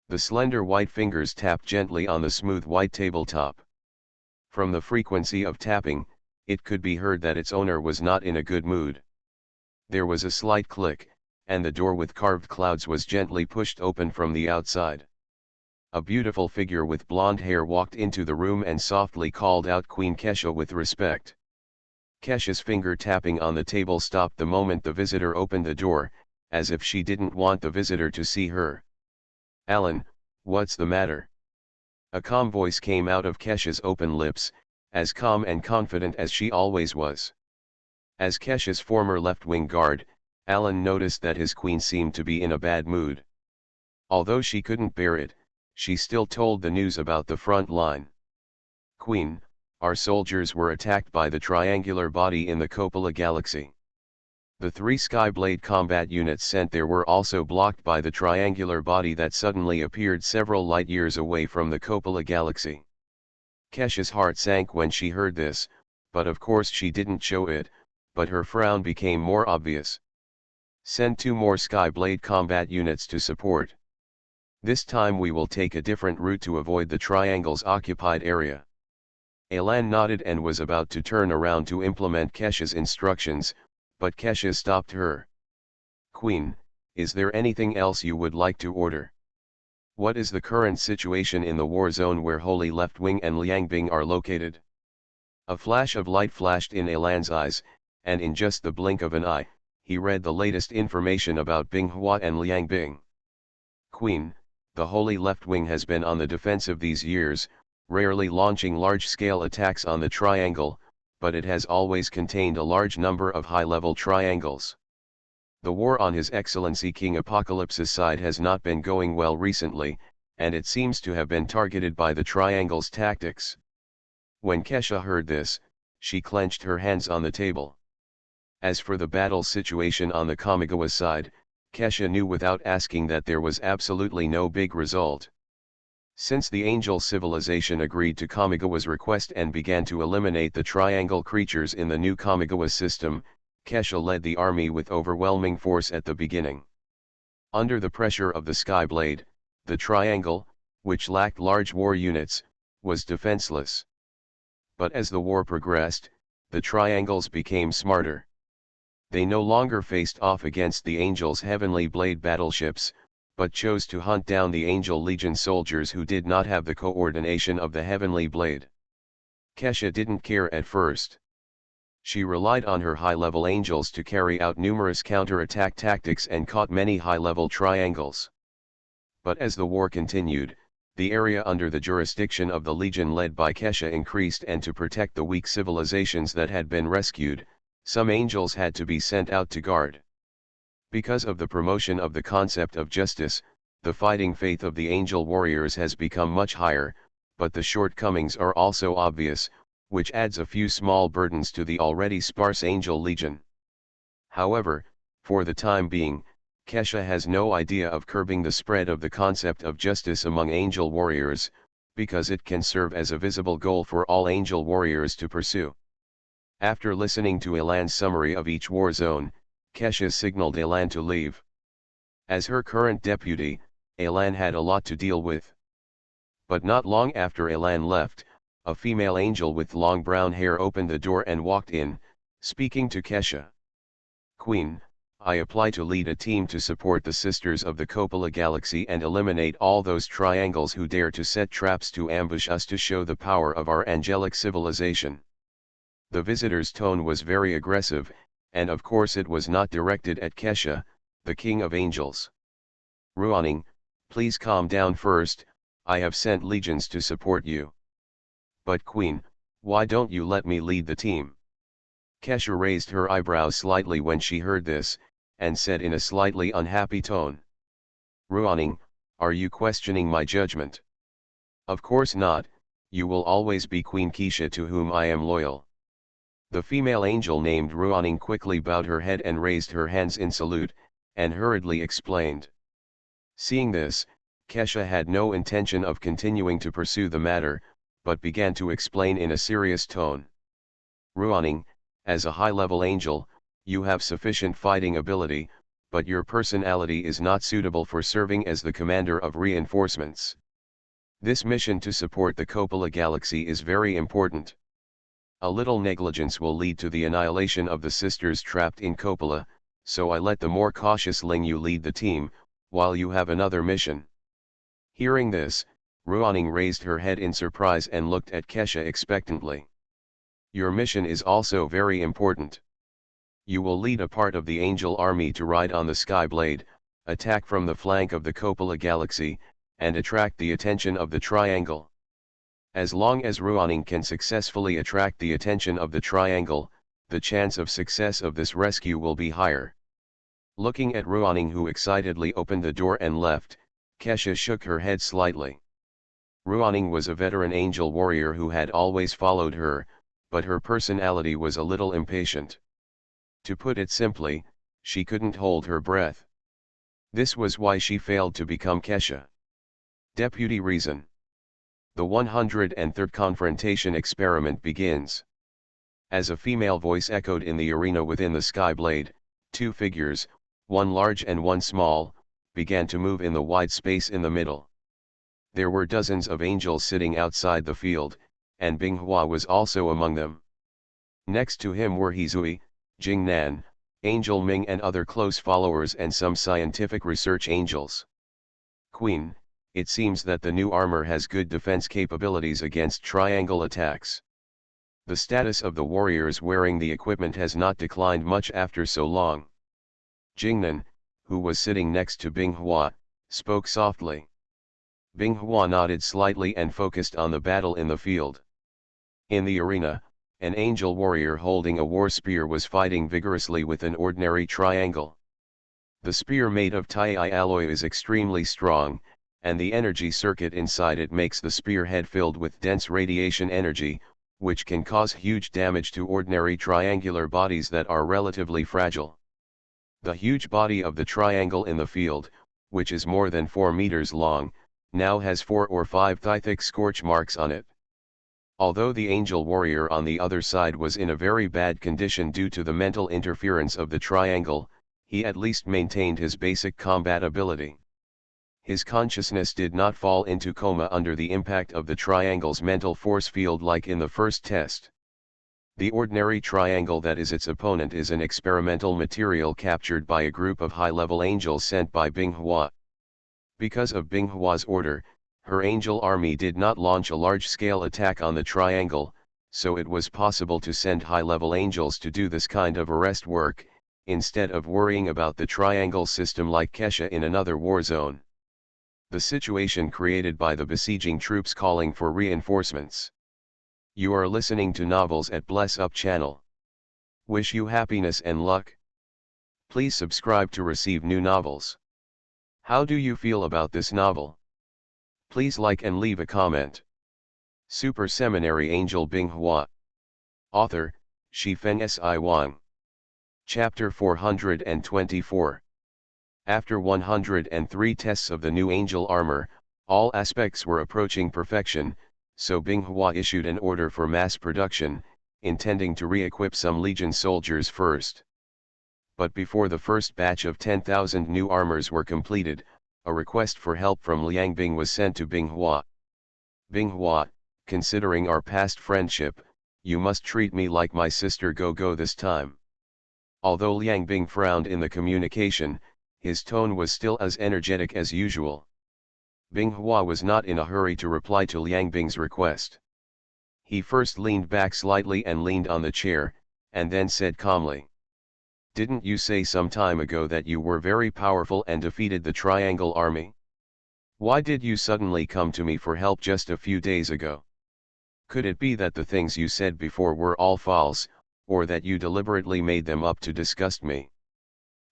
The slender white fingers tapped gently on the smooth white tabletop. From the frequency of tapping, it could be heard that its owner was not in a good mood. There was a slight click, and the door with carved clouds was gently pushed open from the outside. A beautiful figure with blonde hair walked into the room and softly called out Queen Kesha with respect. Kesha's finger tapping on the table stopped the moment the visitor opened the door, as if she didn't want the visitor to see her. "Alan, what's the matter?" A calm voice came out of Kesha's open lips, as calm and confident as she always was. As Kesha's former left-wing guard, Alan noticed that his queen seemed to be in a bad mood. Although she couldn't bear it, she still told the news about the front line. "Queen, our soldiers were attacked by the triangular body in the Coppola galaxy. The 3 Skyblade combat units sent there were also blocked by the triangular body that suddenly appeared several light years away from the Coppola galaxy." Kesha's heart sank when she heard this, but of course she didn't show it, but her frown became more obvious. "Send 2 more Skyblade combat units to support. This time we will take a different route to avoid the triangle's occupied area." Alan nodded and was about to turn around to implement Kesha's instructions, but Kesha stopped her. "Queen, is there anything else you would like to order? What is the current situation in the war zone where Holy Left Wing and Liangbing are located?" A flash of light flashed in Alan's eyes, and in just the blink of an eye, he read the latest information about Binghua and Liangbing. "Queen, the Holy Left Wing has been on the defensive these years, rarely launching large-scale attacks on the triangle, but it has always contained a large number of high-level triangles. The war on His Excellency King Apocalypse's side has not been going well recently, and it seems to have been targeted by the triangle's tactics." When Kesha heard this, she clenched her hands on the table. As for the battle situation on the Kamigawa side, Kesha knew without asking that there was absolutely no big result. Since the angel civilization agreed to Kamigawa's request and began to eliminate the triangle creatures in the new Kamigawa system, Kesha led the army with overwhelming force at the beginning. Under the pressure of the Skyblade, the triangle, which lacked large war units, was defenseless. But as the war progressed, the triangles became smarter. They no longer faced off against the Angel's Heavenly Blade battleships, but chose to hunt down the Angel Legion soldiers who did not have the coordination of the Heavenly Blade. Kesha didn't care at first. She relied on her high-level angels to carry out numerous counter-attack tactics and caught many high-level triangles. But as the war continued, the area under the jurisdiction of the Legion led by Kesha increased, and to protect the weak civilizations that had been rescued, some angels had to be sent out to guard. Because of the promotion of the concept of justice, the fighting faith of the angel warriors has become much higher, but the shortcomings are also obvious, which adds a few small burdens to the already sparse angel legion. However, for the time being, Kesha has no idea of curbing the spread of the concept of justice among angel warriors, because it can serve as a visible goal for all angel warriors to pursue. After listening to Elan's summary of each war zone, Kesha signaled Elan to leave. As her current deputy, Elan had a lot to deal with. But not long after Elan left, a female angel with long brown hair opened the door and walked in, speaking to Kesha. "Queen, I apply to lead a team to support the Sisters of the Coppola Galaxy and eliminate all those triangles who dare to set traps to ambush us to show the power of our angelic civilization." The visitor's tone was very aggressive, and of course it was not directed at Kesha, the King of Angels. "Ruaning, Please calm down first, I have sent legions to support you. But Queen, why don't you let me lead the team? Kesha raised her eyebrows slightly when she heard this, and said in a slightly unhappy tone. Ruoning, are you questioning my judgment? Of course not, you will always be Queen Keisha to whom I am loyal. The female angel named Ruoning quickly bowed her head and raised her hands in salute, and hurriedly explained. Seeing this, Kesha had no intention of continuing to pursue the matter, but began to explain in a serious tone. Ruoning, as a high-level angel, you have sufficient fighting ability, but your personality is not suitable for serving as the commander of reinforcements. This mission to support the Coppola galaxy is very important. A little negligence will lead to the annihilation of the sisters trapped in Coppola, so I let the more cautious Ling Yu lead the team, while you have another mission. Hearing this, Ruoning raised her head in surprise and looked at Kesha expectantly. Your mission is also very important. You will lead a part of the angel army to ride on the Skyblade, attack from the flank of the Coppola galaxy, and attract the attention of the Triangle. As long as Ruoning can successfully attract the attention of the Triangle, the chance of success of this rescue will be higher. Looking at Ruoning, who excitedly opened the door and left, Kesha shook her head slightly. Ruoning was a veteran angel warrior who had always followed her, but her personality was a little impatient. To put it simply, she couldn't hold her breath. This was why she failed to become Kesha. Deputy Reason. The 103rd confrontation experiment begins. As a female voice echoed in the arena within the Skyblade, two figures, one large and one small, began to move in the wide space in the middle. There were dozens of angels sitting outside the field, and Binghua was also among them. Next to him were Hizui, Jingnan, Angel Ming and other close followers and some scientific research angels. Queen, it seems that the new armor has good defense capabilities against triangle attacks. The status of the warriors wearing the equipment has not declined much after so long. Jingnan, who was sitting next to Binghua, spoke softly. Binghua nodded slightly and focused on the battle in the field. In the arena, an angel warrior holding a war spear was fighting vigorously with an ordinary triangle. The spear made of Ti alloy is extremely strong, and the energy circuit inside it makes the spearhead filled with dense radiation energy, which can cause huge damage to ordinary triangular bodies that are relatively fragile. The huge body of the triangle in the field, which is more than 4 meters long, now has 4 or 5 thigh-thick scorch marks on it. Although the angel warrior on the other side was in a very bad condition due to the mental interference of the triangle, he at least maintained his basic combat ability. His consciousness did not fall into coma under the impact of the triangle's mental force field like in the first test. The ordinary triangle that is its opponent is an experimental material captured by a group of high-level angels sent by Binghua. Because of Binghua's order, her angel army did not launch a large-scale attack on the triangle, so it was possible to send high-level angels to do this kind of arrest work, instead of worrying about the triangle system like Kesha in another war zone. The situation created by the besieging troops calling for reinforcements. You are listening to Novels at Bless Up channel. Wish you happiness and luck. Please subscribe to receive new novels. How do you feel about this novel? Please like and leave a comment. Super Seminary Angel Binghua. Author, Shifeng Si Wang. Chapter 424. After 103 tests of the new angel armor, all aspects were approaching perfection, so Binghua issued an order for mass production, intending to re-equip some Legion soldiers first. But before the first batch of 10,000 new armors were completed, a request for help from Liangbing was sent to Binghua. Binghua, considering our past friendship, you must treat me like my sister Go-Go this time. Although Liangbing frowned in the communication, his tone was still as energetic as usual. Binghua was not in a hurry to reply to Liangbing's request. He first leaned back slightly and leaned on the chair, and then said calmly. Didn't you say some time ago that you were very powerful and defeated the Triangle army? Why did you suddenly come to me for help just a few days ago? Could it be that the things you said before were all false, or that you deliberately made them up to disgust me?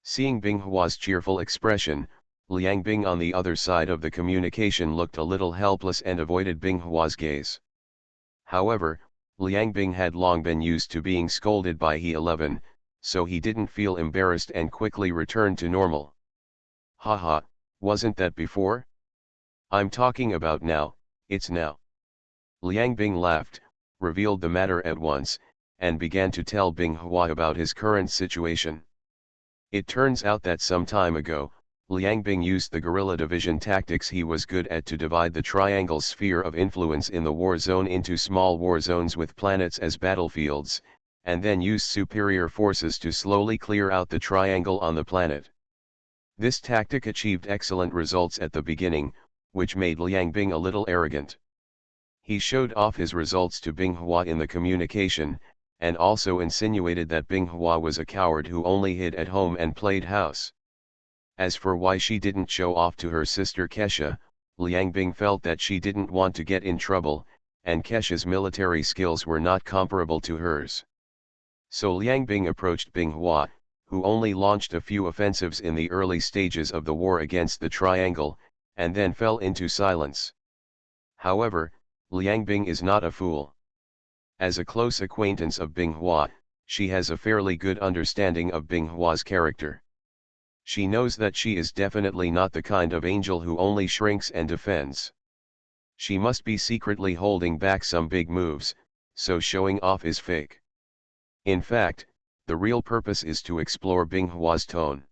Seeing Binghua's cheerful expression, Liang Bing on the other side of the communication looked a little helpless and avoided Binghua's gaze. However, Liang Bing had long been used to being scolded by He 11, so he didn't feel embarrassed and quickly returned to normal. Haha, wasn't that before? I'm talking about now, it's now. Liang Bing laughed, revealed the matter at once, and began to tell Binghua about his current situation. It turns out that some time ago, Liang Bing used the guerrilla division tactics he was good at to divide the triangle sphere of influence in the war zone into small war zones with planets as battlefields, and then used superior forces to slowly clear out the triangle on the planet. This tactic achieved excellent results at the beginning, which made Liang Bing a little arrogant. He showed off his results to Binghua in the communication, and also insinuated that Binghua was a coward who only hid at home and played house. As for why she didn't show off to her sister Kesha, Liang Bing felt that she didn't want to get in trouble, and Kesha's military skills were not comparable to hers. So Liang Bing approached Binghua, who only launched a few offensives in the early stages of the war against the triangle, and then fell into silence. However, Liang Bing is not a fool. As a close acquaintance of Binghua, she has a fairly good understanding of Binghua's character. She knows that she is definitely not the kind of angel who only shrinks and defends. She must be secretly holding back some big moves, so showing off is fake. In fact, the real purpose is to explore Binghua's tone.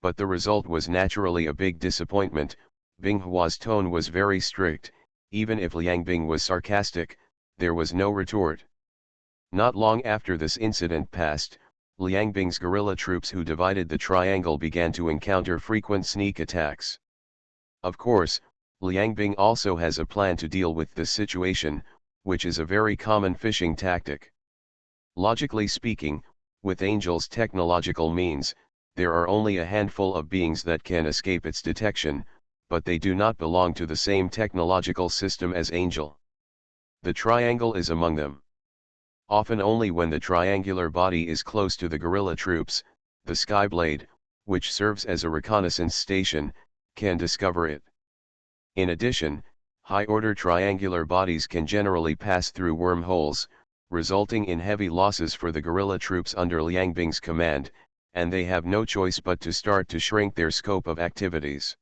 But the result was naturally a big disappointment. Binghua's tone was very strict. Even if Liang Bing was sarcastic, there was no retort. Not long after this incident passed, Liang Bing's guerrilla troops who divided the triangle began to encounter frequent sneak attacks. Of course, Liang Bing also has a plan to deal with this situation, which is a very common fishing tactic. Logically speaking, with Angel's technological means, there are only a handful of beings that can escape its detection, but they do not belong to the same technological system as Angel. The triangle is among them. Often only when the triangular body is close to the guerrilla troops, the Skyblade, which serves as a reconnaissance station, can discover it. In addition, high-order triangular bodies can generally pass through wormholes, resulting in heavy losses for the guerrilla troops under Liang Bing's command, and they have no choice but to start to shrink their scope of activities.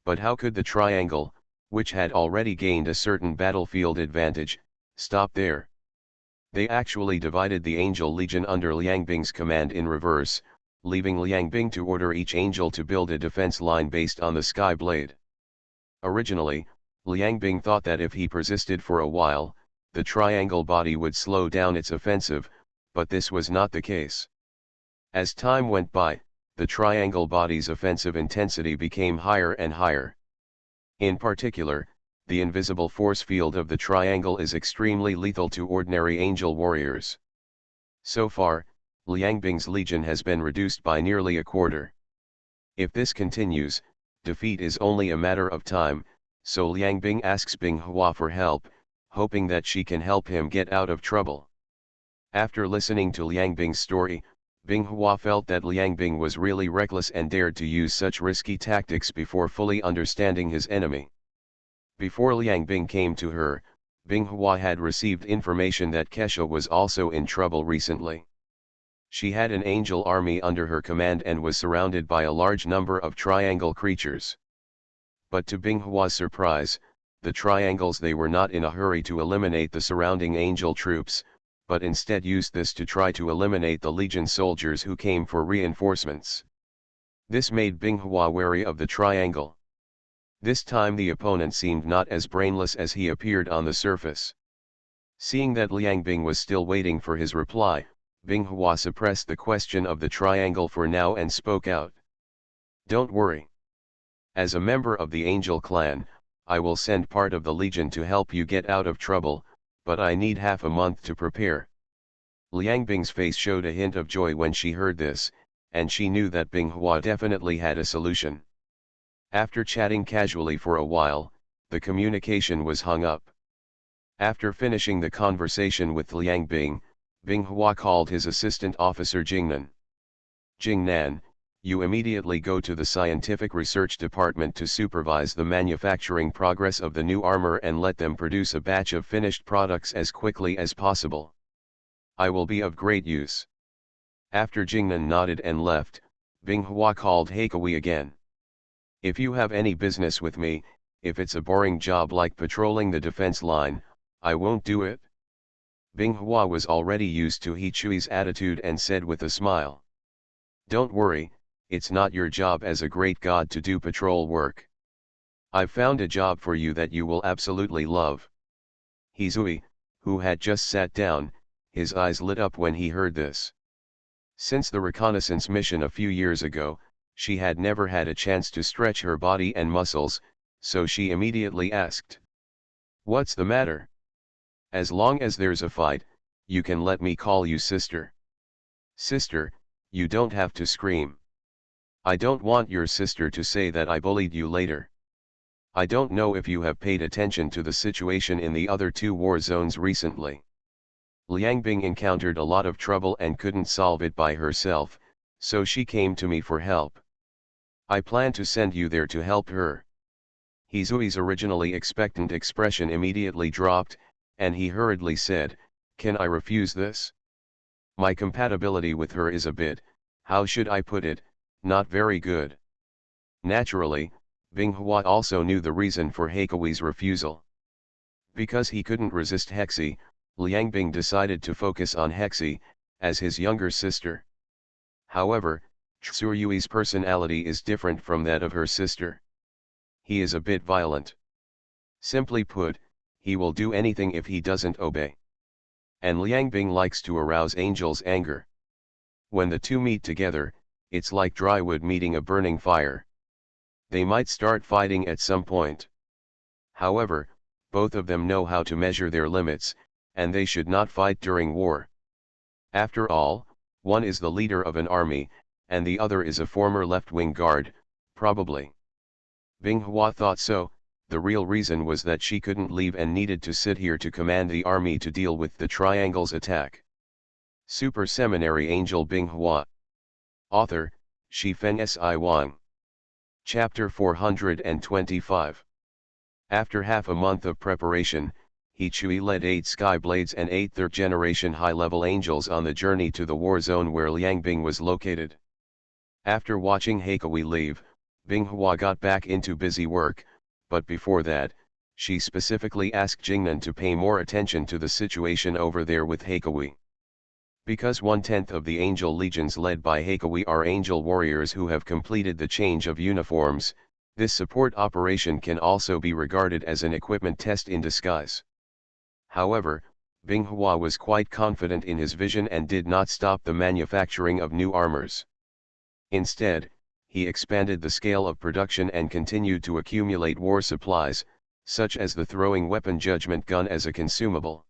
But how could the triangle, which had already gained a certain battlefield advantage, stop there? They actually divided the Angel Legion under Liang Bing's command in reverse, leaving Liang Bing to order each angel to build a defense line based on the Sky Blade. Originally, Liang Bing thought that if he persisted for a while, the triangle body would slow down its offensive, but this was not the case. As time went by, the triangle body's offensive intensity became higher and higher. In particular, the invisible force field of the triangle is extremely lethal to ordinary angel warriors. So far, Liang Bing's legion has been reduced by nearly a quarter. If this continues, defeat is only a matter of time, so Liang Bing asks Binghua for help, hoping that she can help him get out of trouble. After listening to Liang Bing's story, Binghua felt that Liang Bing was really reckless and dared to use such risky tactics before fully understanding his enemy. Before Liang Bing came to her, Binghua had received information that Kesha was also in trouble recently. She had an angel army under her command and was surrounded by a large number of triangle creatures. But to Binghua's surprise, the triangles they were not in a hurry to eliminate the surrounding angel troops, but instead used this to try to eliminate the legion soldiers who came for reinforcements. This made Binghua wary of the triangle. This time the opponent seemed not as brainless as he appeared on the surface. Seeing that Liang Bing was still waiting for his reply, Binghua suppressed the question of the triangle for now and spoke out. Don't worry. As a member of the Angel clan, I will send part of the legion to help you get out of trouble, but I need half a month to prepare. Liang Bing's face showed a hint of joy when she heard this, and she knew that Binghua definitely had a solution. After chatting casually for a while, the communication was hung up. After finishing the conversation with Liang Bing, Binghua called his assistant officer Jingnan. Jingnan, you immediately go to the scientific research department to supervise the manufacturing progress of the new armor and let them produce a batch of finished products as quickly as possible. I will be of great use. After Jingnan nodded and left, Binghua called Haikui again. If you have any business with me, if it's a boring job like patrolling the defense line, I won't do it. Binghua was already used to Hichui's attitude and said with a smile. Don't worry, it's not your job as a great god to do patrol work. I've found a job for you that you will absolutely love. Hizui, who had just sat down, his eyes lit up when he heard this. Since the reconnaissance mission a few years ago, she had never had a chance to stretch her body and muscles, so she immediately asked. What's the matter? As long as there's a fight, you can let me call you sister. Sister, you don't have to scream. I don't want your sister to say that I bullied you later. I don't know if you have paid attention to the situation in the other two war zones recently. Liang Bing encountered a lot of trouble and couldn't solve it by herself, so she came to me for help. I plan to send you there to help her. Hizui's originally expectant expression immediately dropped, and he hurriedly said, Can I refuse this? My compatibility with her is a bit, how should I put it, not very good. Naturally, Binghua also knew the reason for Haikui's refusal. Because he couldn't resist Hexi, Liang Bing decided to focus on Hexi, as his younger sister. However, Tsurui's personality is different from that of her sister. He is a bit violent. Simply put, he will do anything if he doesn't obey. And Liang Bing likes to arouse Angel's anger. When the two meet together, it's like dry wood meeting a burning fire. They might start fighting at some point. However, both of them know how to measure their limits, and they should not fight during war. After all, one is the leader of an army, and the other is a former left-wing guard, probably. Binghua thought so. The real reason was that she couldn't leave and needed to sit here to command the army to deal with the Triangle's attack. Super Seminary Angel Binghua. Author, Shifen Si Wang. Chapter 425. After half a month of preparation, Hichui led 8 Skyblades and 8 third-generation high-level angels on the journey to the war zone where Liangbing was located. After watching Haikui leave, Binghua got back into busy work, but before that, she specifically asked Jingnan to pay more attention to the situation over there with Haikui. Because 1/10 of the angel legions led by Haikui are angel warriors who have completed the change of uniforms, this support operation can also be regarded as an equipment test in disguise. However, Binghua was quite confident in his vision and did not stop the manufacturing of new armors. Instead, he expanded the scale of production and continued to accumulate war supplies, such as the throwing weapon judgment gun as a consumable.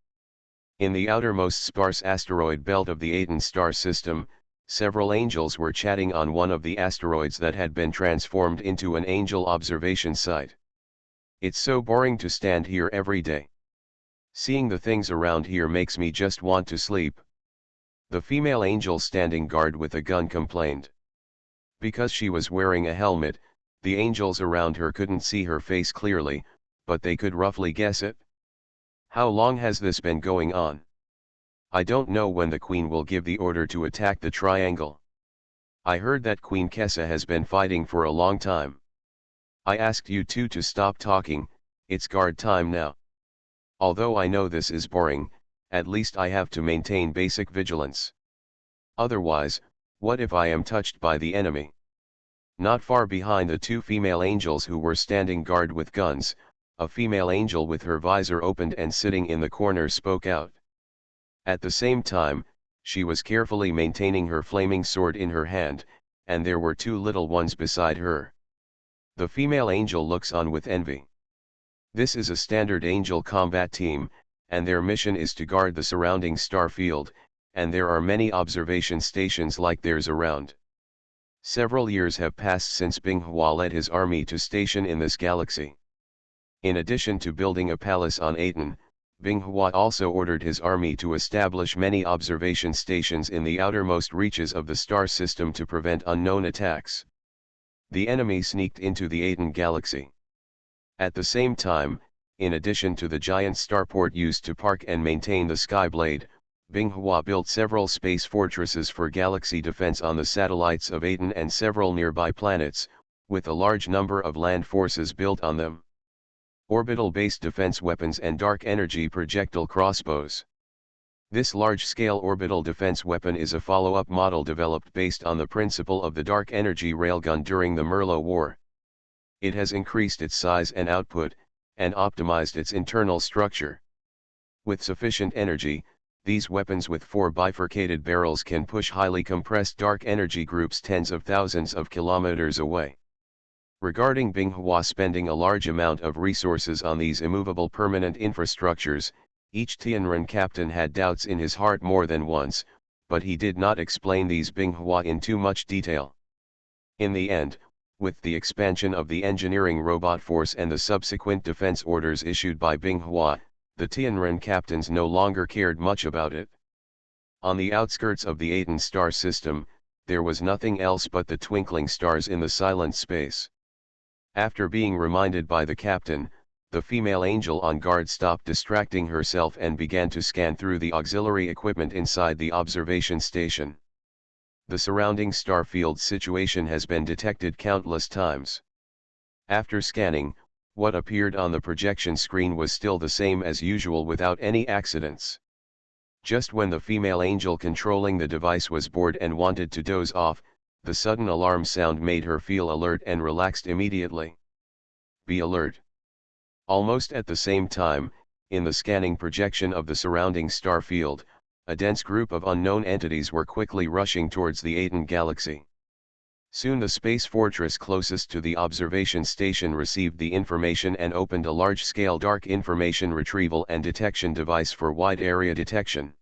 In the outermost sparse asteroid belt of the Aten star system, several angels were chatting on one of the asteroids that had been transformed into an angel observation site. It's so boring to stand here every day. Seeing the things around here makes me just want to sleep. The female angel standing guard with a gun complained. Because she was wearing a helmet, the angels around her couldn't see her face clearly, but they could roughly guess it. How long has this been going on? I don't know when the Queen will give the order to attack the Triangle. I heard that Queen Kessa has been fighting for a long time. I asked you two to stop talking, it's guard time now. Although I know this is boring, at least I have to maintain basic vigilance. Otherwise, what if I am touched by the enemy? Not far behind the 2 female angels who were standing guard with guns, a female angel with her visor opened and sitting in the corner spoke out. At the same time, she was carefully maintaining her flaming sword in her hand, and there were 2 little ones beside her. The female angel looks on with envy. This is a standard angel combat team, and their mission is to guard the surrounding star field, and there are many observation stations like theirs around. Several years have passed since Binghua led his army to station in this galaxy. In addition to building a palace on Aten, Binghua also ordered his army to establish many observation stations in the outermost reaches of the star system to prevent unknown attacks. The enemy sneaked into the Aten galaxy. At the same time, in addition to the giant starport used to park and maintain the Skyblade, Binghua built several space fortresses for galaxy defense on the satellites of Aten and several nearby planets, with a large number of land forces built on them. Orbital-based defense weapons and dark energy projectile crossbows. This large-scale orbital defense weapon is a follow-up model developed based on the principle of the dark energy railgun during the Merlo War. It has increased its size and output, and optimized its internal structure. With sufficient energy, these weapons with 4 bifurcated barrels can push highly compressed dark energy groups tens of thousands of kilometers away. Regarding Binghua spending a large amount of resources on these immovable permanent infrastructures, each Tianren captain had doubts in his heart more than once, but he did not explain these Binghua in too much detail. In the end, with the expansion of the engineering robot force and the subsequent defense orders issued by Binghua, the Tianren captains no longer cared much about it. On the outskirts of the Aten star system, there was nothing else but the twinkling stars in the silent space. After being reminded by the captain, the female angel on guard stopped distracting herself and began to scan through the auxiliary equipment inside the observation station. The surrounding star field situation has been detected countless times. After scanning, what appeared on the projection screen was still the same as usual without any accidents. Just when the female angel controlling the device was bored and wanted to doze off, the sudden alarm sound made her feel alert and relaxed immediately. Be alert. Almost at the same time, in the scanning projection of the surrounding star field, a dense group of unknown entities were quickly rushing towards the Aten galaxy. Soon the space fortress closest to the observation station received the information and opened a large-scale dark information retrieval and detection device for wide-area detection.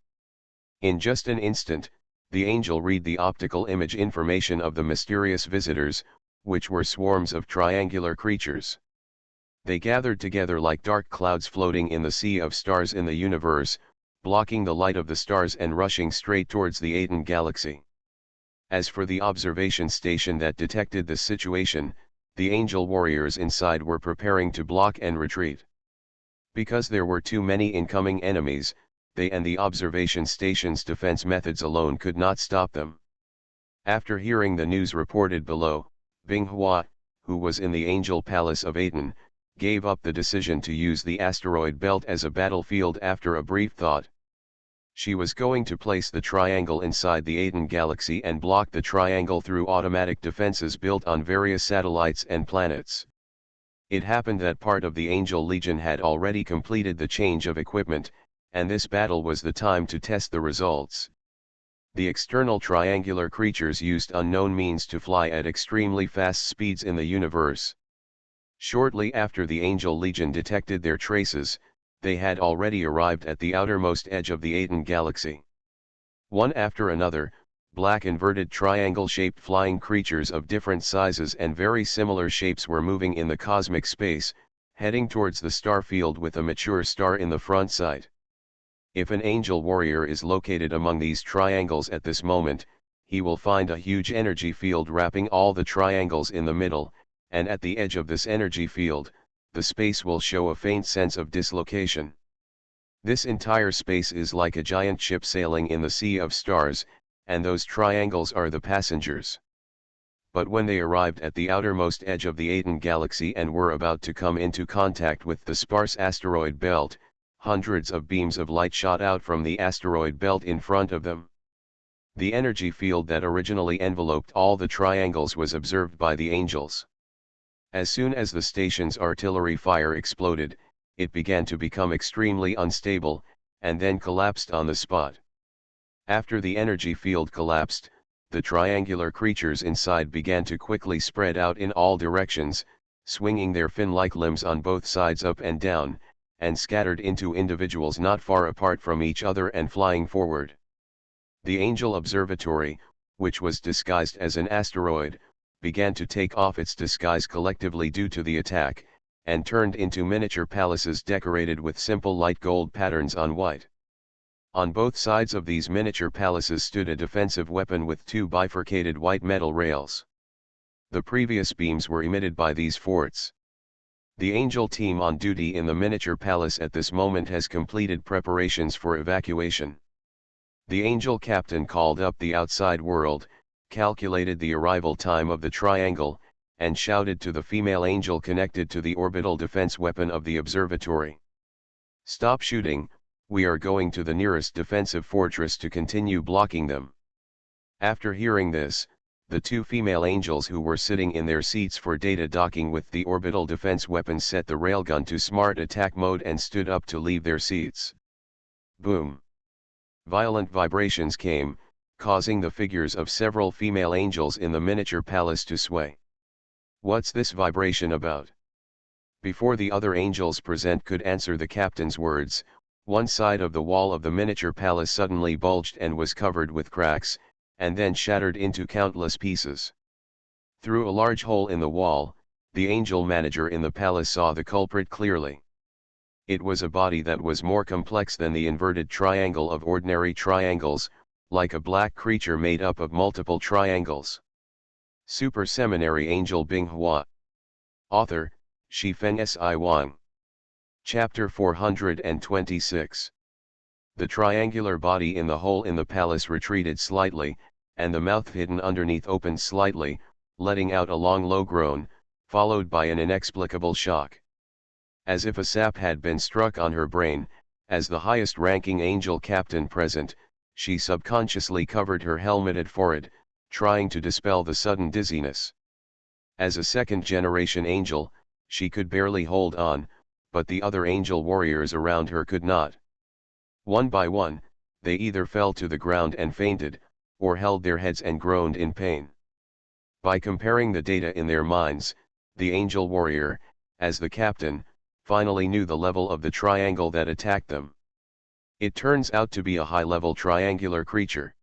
In just an instant, the angel read the optical image information of the mysterious visitors, which were swarms of triangular creatures. They gathered together like dark clouds floating in the sea of stars in the universe, blocking the light of the stars and rushing straight towards the Aten galaxy. As for the observation station that detected the situation, the angel warriors inside were preparing to block and retreat. Because there were too many incoming enemies, they and the observation station's defense methods alone could not stop them. After hearing the news reported below, Binghua, who was in the Angel Palace of Aten, gave up the decision to use the asteroid belt as a battlefield after a brief thought. She was going to place the triangle inside the Aten galaxy and block the triangle through automatic defenses built on various satellites and planets. It happened that part of the Angel Legion had already completed the change of equipment, and this battle was the time to test the results. The external triangular creatures used unknown means to fly at extremely fast speeds in the universe. Shortly after the Angel Legion detected their traces, they had already arrived at the outermost edge of the Aten galaxy. One after another, black inverted triangle-shaped flying creatures of different sizes and very similar shapes were moving in the cosmic space, heading towards the star field with a mature star in the front sight. If an angel warrior is located among these triangles at this moment, he will find a huge energy field wrapping all the triangles in the middle, and at the edge of this energy field, the space will show a faint sense of dislocation. This entire space is like a giant ship sailing in the sea of stars, and those triangles are the passengers. But when they arrived at the outermost edge of the Aten galaxy and were about to come into contact with the sparse asteroid belt, hundreds of beams of light shot out from the asteroid belt in front of them. The energy field that originally enveloped all the triangles was observed by the angels. As soon as the station's artillery fire exploded, it began to become extremely unstable, and then collapsed on the spot. After the energy field collapsed, the triangular creatures inside began to quickly spread out in all directions, swinging their fin-like limbs on both sides up and down, and scattered into individuals not far apart from each other and flying forward. The Angel Observatory, which was disguised as an asteroid, began to take off its disguise collectively due to the attack, and turned into miniature palaces decorated with simple light gold patterns on white. On both sides of these miniature palaces stood a defensive weapon with two bifurcated white metal rails. The previous beams were emitted by these forts. The Angel team on duty in the miniature palace at this moment has completed preparations for evacuation. The Angel captain called up the outside world, calculated the arrival time of the triangle, and shouted to the female angel connected to the orbital defense weapon of the observatory. "Stop shooting, we are going to the nearest defensive fortress to continue blocking them." After hearing this, the two female angels who were sitting in their seats for data docking with the orbital defense weapon set the railgun to smart attack mode and stood up to leave their seats. Boom! Violent vibrations came, causing the figures of several female angels in the miniature palace to sway. "What's this vibration about?" Before the other angels present could answer the captain's words, one side of the wall of the miniature palace suddenly bulged and was covered with cracks, and then shattered into countless pieces. Through a large hole in the wall, the angel manager in the palace saw the culprit clearly. It was a body that was more complex than the inverted triangle of ordinary triangles, like a black creature made up of multiple triangles. Super Seminary Angel Binghua. Author, Shifeng Si Wang. Chapter 426. The triangular body in the hole in the palace retreated slightly, and the mouth hidden underneath opened slightly, letting out a long low groan, followed by an inexplicable shock. As if a sap had been struck on her brain, as the highest-ranking angel captain present, she subconsciously covered her helmeted forehead, trying to dispel the sudden dizziness. As a second-generation angel, she could barely hold on, but the other angel warriors around her could not. One by one, they either fell to the ground and fainted, or held their heads and groaned in pain. By comparing the data in their minds, the angel warrior, as the captain, finally knew the level of the triangle that attacked them. It turns out to be a high-level triangular creature.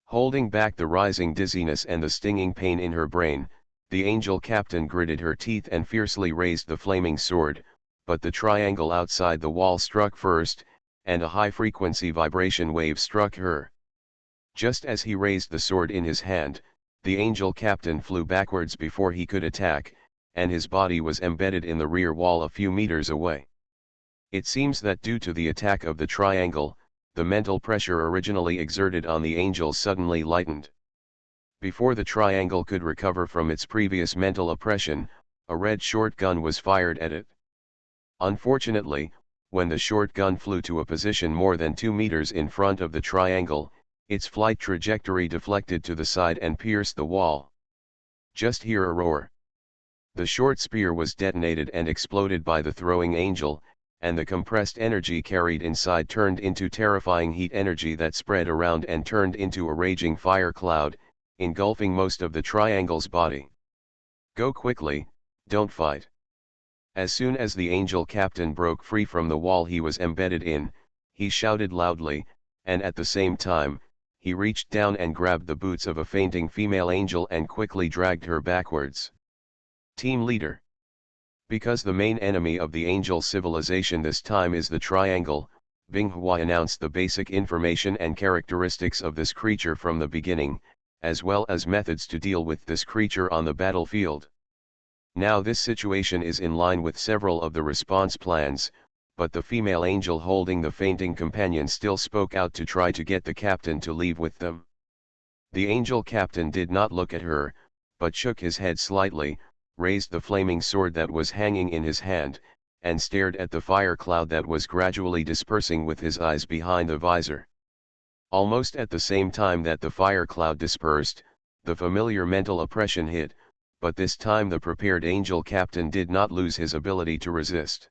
Holding back the rising dizziness and the stinging pain in her brain, the angel captain gritted her teeth and fiercely raised the flaming sword, but the triangle outside the wall struck first, and a high-frequency vibration wave struck her. Just as he raised the sword in his hand, the angel captain flew backwards before he could attack, and his body was embedded in the rear wall a few meters away. It seems that due to the attack of the triangle, the mental pressure originally exerted on the angels suddenly lightened. Before the triangle could recover from its previous mental oppression, a red short gun was fired at it. Unfortunately, when the short gun flew to a position more than 2 meters in front of the triangle, its flight trajectory deflected to the side and pierced the wall. Just hear a roar. The short spear was detonated and exploded by the throwing angel, and the compressed energy carried inside turned into terrifying heat energy that spread around and turned into a raging fire cloud, engulfing most of the triangle's body. "Go quickly, don't fight." As soon as the angel captain broke free from the wall he was embedded in, he shouted loudly, and at the same time, he reached down and grabbed the boots of a fainting female angel and quickly dragged her backwards. Team leader. Because the main enemy of the angel civilization this time is the triangle, Binghua announced the basic information and characteristics of this creature from the beginning, as well as methods to deal with this creature on the battlefield. Now this situation is in line with several of the response plans, but the female angel holding the fainting companion still spoke out to try to get the captain to leave with them. The angel captain did not look at her, but shook his head slightly, raised the flaming sword that was hanging in his hand, and stared at the fire cloud that was gradually dispersing with his eyes behind the visor. Almost at the same time that the fire cloud dispersed, the familiar mental oppression hit, but this time the prepared angel captain did not lose his ability to resist.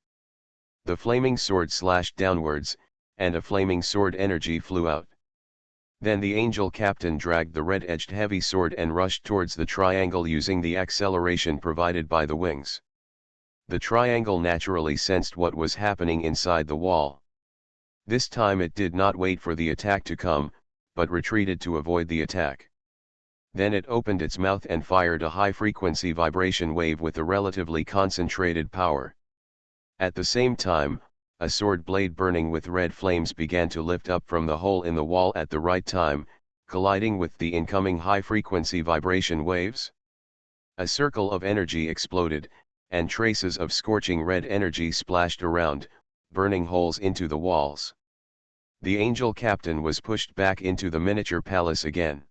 The flaming sword slashed downwards, and a flaming sword energy flew out. Then the angel captain dragged the red-edged heavy sword and rushed towards the triangle using the acceleration provided by the wings. The triangle naturally sensed what was happening inside the wall. This time it did not wait for the attack to come, but retreated to avoid the attack. Then it opened its mouth and fired a high-frequency vibration wave with a relatively concentrated power. At the same time, a sword blade burning with red flames began to lift up from the hole in the wall at the right time, colliding with the incoming high-frequency vibration waves. A circle of energy exploded, and traces of scorching red energy splashed around, burning holes into the walls. The angel captain was pushed back into the miniature palace again.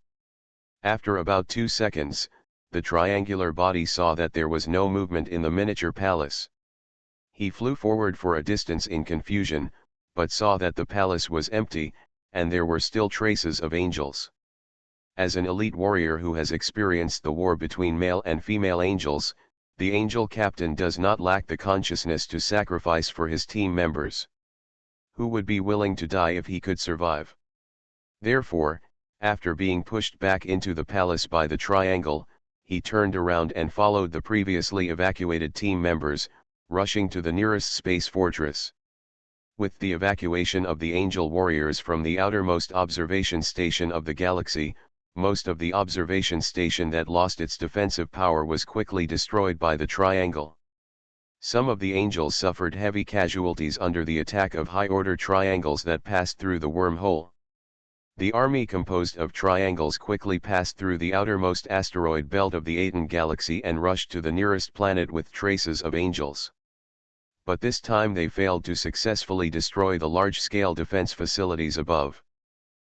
After about 2 seconds, the triangular body saw that there was no movement in the miniature palace. He flew forward for a distance in confusion, but saw that the palace was empty, and there were still traces of angels. As an elite warrior who has experienced the war between male and female angels, the angel captain does not lack the consciousness to sacrifice for his team members. Who would be willing to die if he could survive? Therefore, after being pushed back into the palace by the triangle, he turned around and followed the previously evacuated team members, rushing to the nearest space fortress. With the evacuation of the angel warriors from the outermost observation station of the galaxy, most of the observation station that lost its defensive power was quickly destroyed by the triangle. Some of the angels suffered heavy casualties under the attack of high-order triangles that passed through the wormhole. The army composed of triangles quickly passed through the outermost asteroid belt of the Aten galaxy and rushed to the nearest planet with traces of angels. But this time they failed to successfully destroy the large-scale defense facilities above.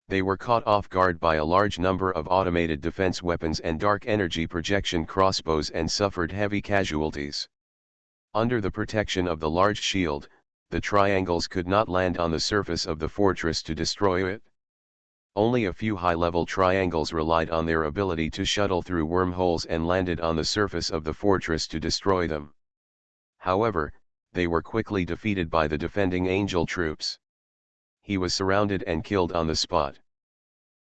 They were caught off guard by a large number of automated defense weapons and dark energy projection crossbows and suffered heavy casualties. Under the protection of the large shield, the triangles could not land on the surface of the fortress to destroy it. Only a few high-level triangles relied on their ability to shuttle through wormholes and landed on the surface of the fortress to destroy them. However, they were quickly defeated by the defending angel troops. He was surrounded and killed on the spot.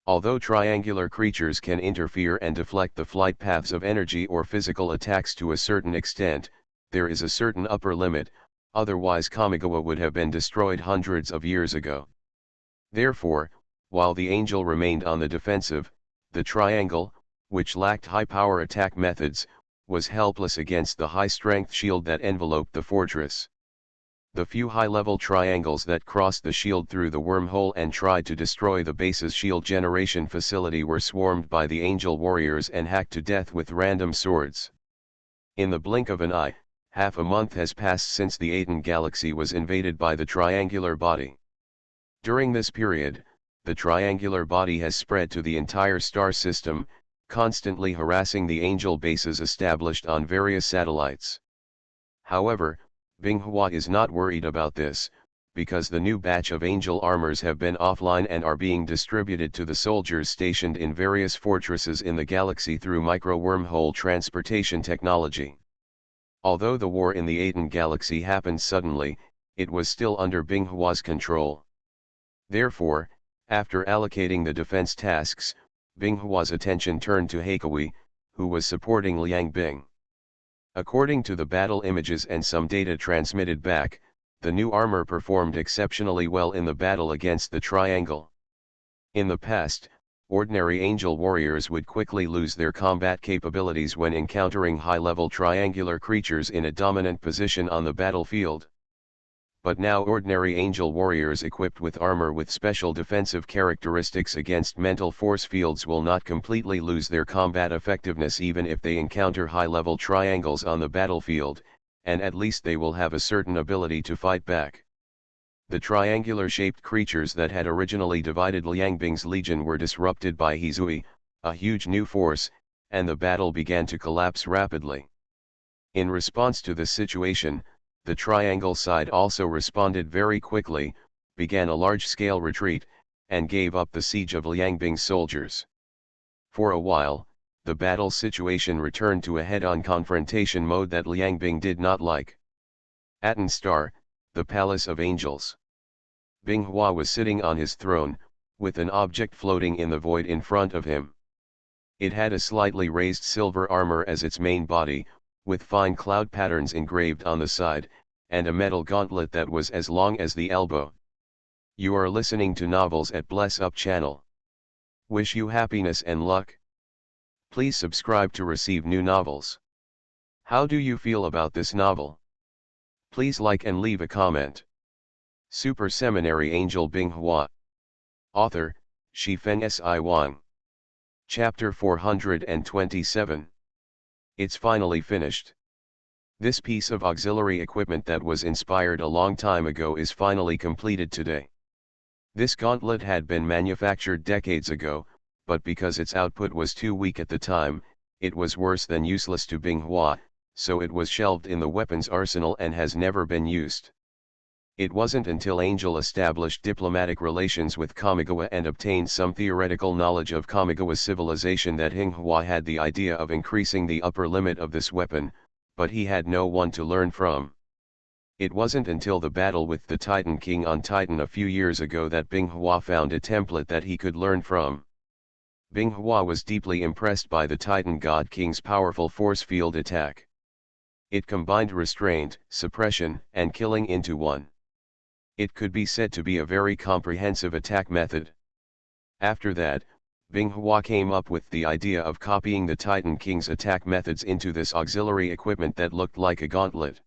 Although triangular creatures can interfere and deflect the flight paths of energy or physical attacks to a certain extent, there is a certain upper limit, otherwise Kamigawa would have been destroyed hundreds of years ago. Therefore, while the angel remained on the defensive, the triangle, which lacked high-power attack methods, was helpless against the high-strength shield that enveloped the fortress. The few high-level triangles that crossed the shield through the wormhole and tried to destroy the base's shield generation facility were swarmed by the angel warriors and hacked to death with random swords. In the blink of an eye, half a month has passed since the Aten galaxy was invaded by the triangular body. During this period, the triangular body has spread to the entire star system, constantly harassing the angel bases established on various satellites. However, Binghua is not worried about this, because the new batch of angel armors have been offline and are being distributed to the soldiers stationed in various fortresses in the galaxy through micro-wormhole transportation technology. Although the war in the Aten galaxy happened suddenly, it was still under Binghua's control. Therefore, after allocating the defense tasks, Binghua's attention turned to Heikawi, who was supporting Liang Bing. According to the battle images and some data transmitted back, the new armor performed exceptionally well in the battle against the triangle. In the past, ordinary angel warriors would quickly lose their combat capabilities when encountering high-level triangular creatures in a dominant position on the battlefield. But now ordinary angel warriors equipped with armor with special defensive characteristics against mental force fields will not completely lose their combat effectiveness even if they encounter high-level triangles on the battlefield, and at least they will have a certain ability to fight back. The triangular-shaped creatures that had originally divided Liang Bing's legion were disrupted by Hizui, a huge new force, and the battle began to collapse rapidly. In response to this situation, the triangle side also responded very quickly, began a large-scale retreat, and gave up the siege of Liang Bing's soldiers. For a while, the battle situation returned to a head-on confrontation mode that Liang Bing did not like. Aten Star, the Palace of Angels. Binghua was sitting on his throne, with an object floating in the void in front of him. It had a slightly raised silver armor as its main body, with fine cloud patterns engraved on the side, and a metal gauntlet that was as long as the elbow. You are listening to Novels at Bless Up channel. Wish you happiness and luck. Please subscribe to receive new novels. How do you feel about this novel? Please like and leave a comment. Super Seminary Angel Binghua. Author, Shifen Si Wang. Chapter 427. It's finally finished. This piece of auxiliary equipment that was inspired a long time ago is finally completed today. This gauntlet had been manufactured decades ago, but because its output was too weak at the time, it was worse than useless to Binghua, so it was shelved in the weapons arsenal and has never been used. It wasn't until Angel established diplomatic relations with Kamigawa and obtained some theoretical knowledge of Kamigawa's civilization that Binghua had the idea of increasing the upper limit of this weapon, but he had no one to learn from. It wasn't until the battle with the Titan King on Titan a few years ago that Binghua found a template that he could learn from. Binghua was deeply impressed by the Titan God King's powerful force field attack. It combined restraint, suppression, and killing into one. It could be said to be a very comprehensive attack method. After that, Binghua came up with the idea of copying the Titan King's attack methods into this auxiliary equipment that looked like a gauntlet.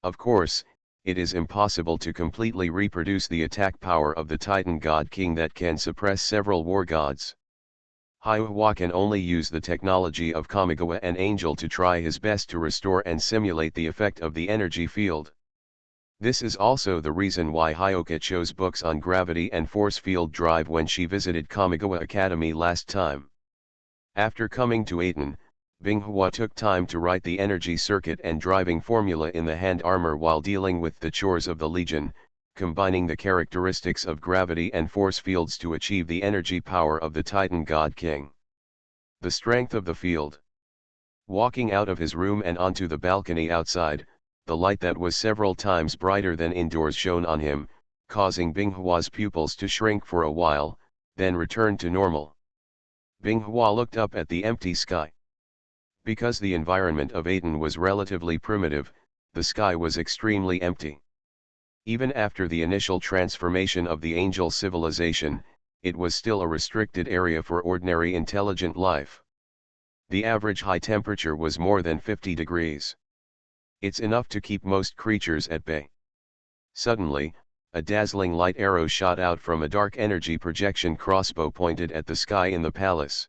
Of course, it is impossible to completely reproduce the attack power of the Titan God King that can suppress several war gods. Binghua can only use the technology of Kamigawa and Angel to try his best to restore and simulate the effect of the energy field. This is also the reason why Hyoka chose books on gravity and force field drive when she visited Kamigawa Academy last time. After coming to Aten, Binghua took time to write the energy circuit and driving formula in the hand armor while dealing with the chores of the Legion, combining the characteristics of gravity and force fields to achieve the energy power of the Titan God King. The strength of the field. Walking out of his room and onto the balcony outside, the light that was several times brighter than indoors shone on him, causing Binghua's pupils to shrink for a while, then return to normal. Binghua looked up at the empty sky. Because the environment of Aten was relatively primitive, the sky was extremely empty. Even after the initial transformation of the angel civilization, it was still a restricted area for ordinary intelligent life. The average high temperature was more than 50 degrees. It's enough to keep most creatures at bay. Suddenly, a dazzling light arrow shot out from a dark energy projection crossbow pointed at the sky in the palace.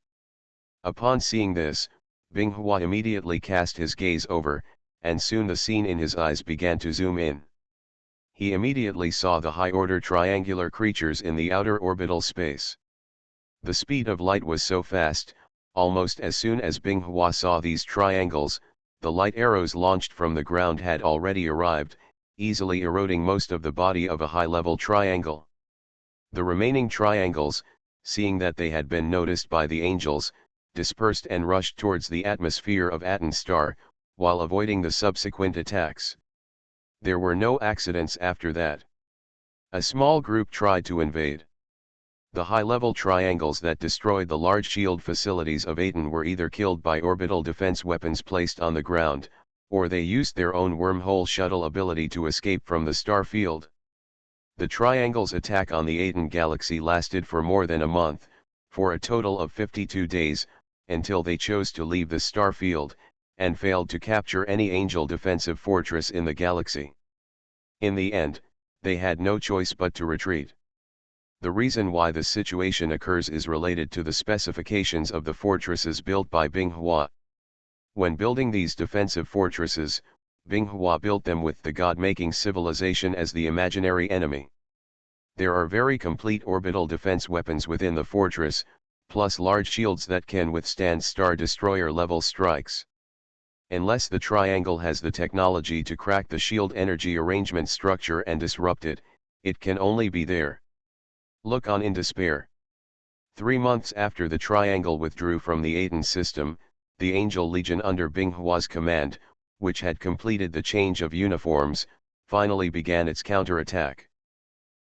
Upon seeing this, Binghua immediately cast his gaze over, and soon the scene in his eyes began to zoom in. He immediately saw the high-order triangular creatures in the outer orbital space. The speed of light was so fast, almost as soon as Binghua saw these triangles, the light arrows launched from the ground had already arrived, easily eroding most of the body of a high-level triangle. The remaining triangles, seeing that they had been noticed by the angels, dispersed and rushed towards the atmosphere of Aten Star, while avoiding the subsequent attacks. There were no accidents after that. A small group tried to invade. The high-level triangles that destroyed the large shield facilities of Aten were either killed by orbital defense weapons placed on the ground, or they used their own wormhole shuttle ability to escape from the star field. The triangles' attack on the Aten galaxy lasted for more than a month, for a total of 52 days, until they chose to leave the star field, and failed to capture any angel defensive fortress in the galaxy. In the end, they had no choice but to retreat. The reason why this situation occurs is related to the specifications of the fortresses built by Binghua. When building these defensive fortresses, Binghua built them with the god-making civilization as the imaginary enemy. There are very complete orbital defense weapons within the fortress, plus large shields that can withstand Star Destroyer-level strikes. Unless the triangle has the technology to crack the shield energy arrangement structure and disrupt it, it can only be there. Look on in despair. 3 months after the triangle withdrew from the Aten system, the Angel Legion under Binghua's command, which had completed the change of uniforms, finally began its counterattack.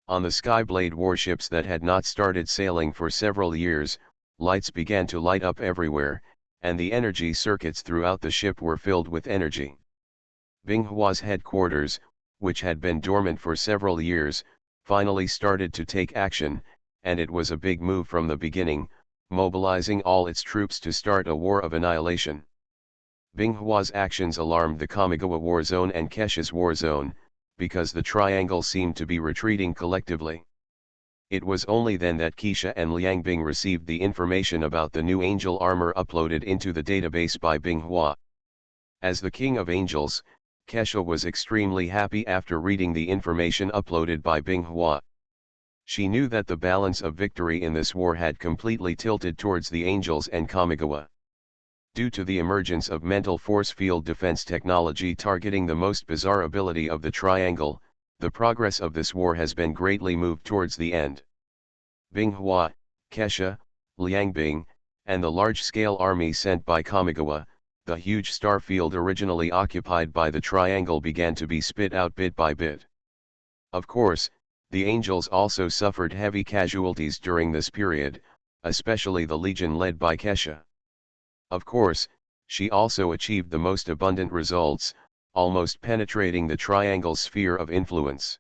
On the Skyblade warships that had not started sailing for several years, lights began to light up everywhere, and the energy circuits throughout the ship were filled with energy. Binghua's headquarters, which had been dormant for several years, finally started to take action, and it was a big move from the beginning, mobilizing all its troops to start a war of annihilation. Binghua's actions alarmed the Kamigawa war zone and Kesha's war zone, because the triangle seemed to be retreating collectively. It was only then that Kesha and Liangbing received the information about the new angel armor uploaded into the database by Binghua. As the King of Angels, Kesha was extremely happy after reading the information uploaded by Binghua. She knew that the balance of victory in this war had completely tilted towards the angels and Kamigawa. Due to the emergence of mental force field defense technology targeting the most bizarre ability of the triangle, the progress of this war has been greatly moved towards the end. Binghua, Kesha, Liangbing, and the large-scale army sent by Kamigawa, the huge star field originally occupied by the triangle began to be spit out bit by bit. Of course, the angels also suffered heavy casualties during this period, especially the legion led by Kesha. Of course, she also achieved the most abundant results, almost penetrating the triangle's sphere of influence.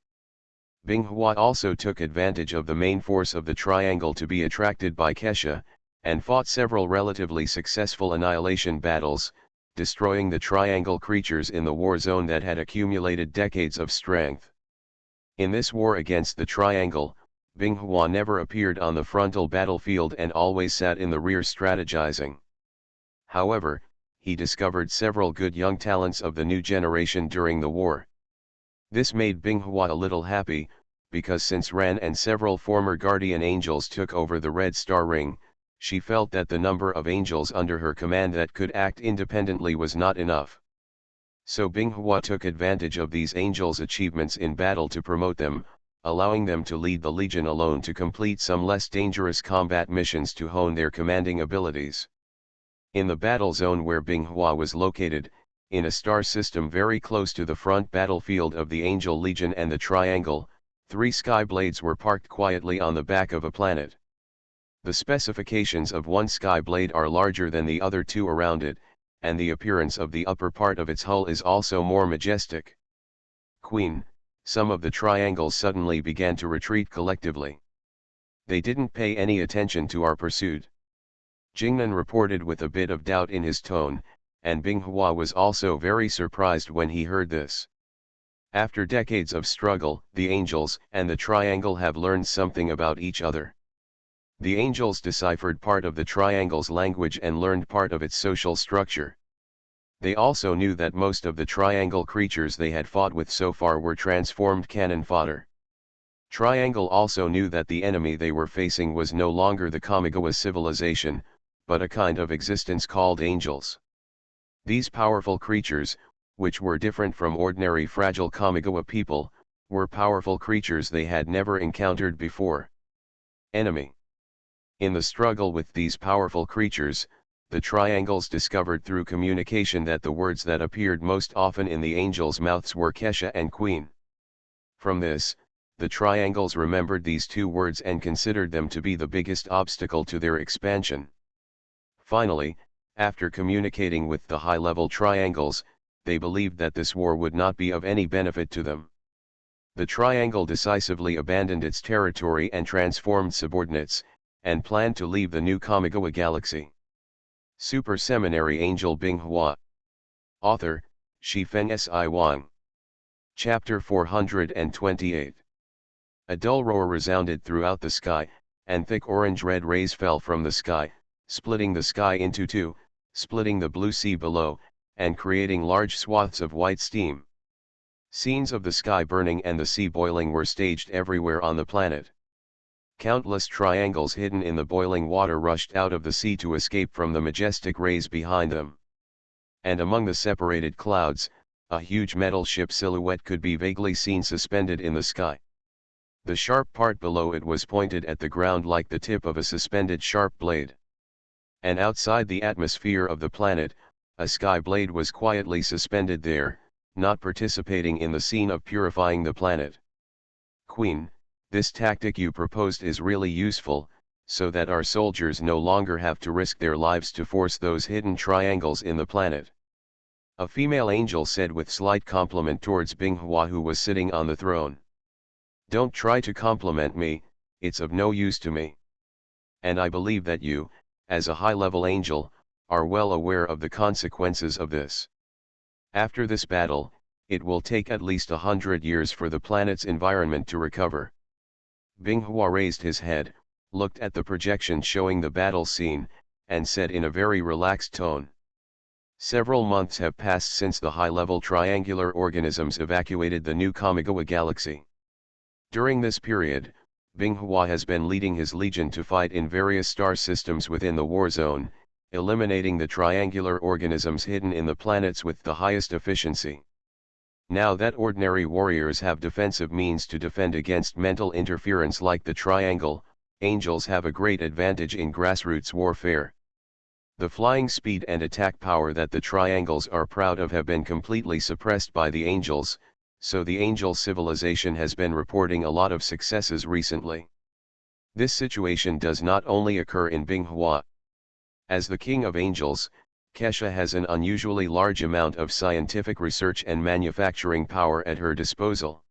Binghua also took advantage of the main force of the triangle to be attracted by Kesha, and fought several relatively successful annihilation battles, destroying the triangle creatures in the war zone that had accumulated decades of strength. In this war against the triangle, Binghua never appeared on the frontal battlefield and always sat in the rear strategizing. However, he discovered several good young talents of the new generation during the war. This made Binghua a little happy, because since Ran and several former guardian angels took over the Red Star Ring, she felt that the number of angels under her command that could act independently was not enough. So Binghua took advantage of these angels' achievements in battle to promote them, allowing them to lead the Legion alone to complete some less dangerous combat missions to hone their commanding abilities. In the battle zone where Binghua was located, in a star system very close to the front battlefield of the Angel Legion and the Triangle, 3 sky blades were parked quietly on the back of a planet. The specifications of one sky blade are larger than the other 2 around it, and the appearance of the upper part of its hull is also more majestic. Queen, some of the triangles suddenly began to retreat collectively. They didn't pay any attention to our pursuit. Jingnan reported with a bit of doubt in his tone, and Binghua was also very surprised when he heard this. After decades of struggle, the angels and the triangle have learned something about each other. The angels deciphered part of the triangle's language and learned part of its social structure. They also knew that most of the triangle creatures they had fought with so far were transformed cannon fodder. Triangle also knew that the enemy they were facing was no longer the Kamigawa civilization, but a kind of existence called angels. These powerful creatures, which were different from ordinary fragile Kamigawa people, were powerful creatures they had never encountered before. Enemy. In the struggle with these powerful creatures, the triangles discovered through communication that the words that appeared most often in the angels' mouths were Kesha and Queen. From this, the triangles remembered these 2 words and considered them to be the biggest obstacle to their expansion. Finally, after communicating with the high-level triangles, they believed that this war would not be of any benefit to them. The triangle decisively abandoned its territory and transformed subordinates, and planned to leave the new Kamigawa galaxy. Super Seminary Angel Binghua. Author, Shifeng Si Wang. Chapter 428. A dull roar resounded throughout the sky, and thick orange-red rays fell from the sky, splitting the sky into 2, splitting the blue sea below, and creating large swaths of white steam. Scenes of the sky burning and the sea boiling were staged everywhere on the planet. Countless triangles hidden in the boiling water rushed out of the sea to escape from the majestic rays behind them. And among the separated clouds, a huge metal ship silhouette could be vaguely seen suspended in the sky. The sharp part below it was pointed at the ground like the tip of a suspended sharp blade. And outside the atmosphere of the planet, a sky blade was quietly suspended there, not participating in the scene of purifying the planet. Queen, this tactic you proposed is really useful, so that our soldiers no longer have to risk their lives to force those hidden triangles in the planet. A female angel said with slight compliment towards Binghua, who was sitting on the throne. Don't try to compliment me, it's of no use to me. and I believe that you, as a high-level angel, are well aware of the consequences of this. After this battle, it will take at least 100 years for the planet's environment to recover. Binghua raised his head, looked at the projection showing the battle scene, and said in a very relaxed tone. Several months have passed since the high-level triangular organisms evacuated the new Kamigawa galaxy. During this period, Binghua has been leading his legion to fight in various star systems within the war zone, eliminating the triangular organisms hidden in the planets with the highest efficiency. Now that ordinary warriors have defensive means to defend against mental interference like the triangle, angels have a great advantage in grassroots warfare. The flying speed and attack power that the triangles are proud of have been completely suppressed by the angels, so the angel civilization has been reporting a lot of successes recently. This situation does not only occur in Binghua. As the king of angels, Kesha has an unusually large amount of scientific research and manufacturing power at her disposal.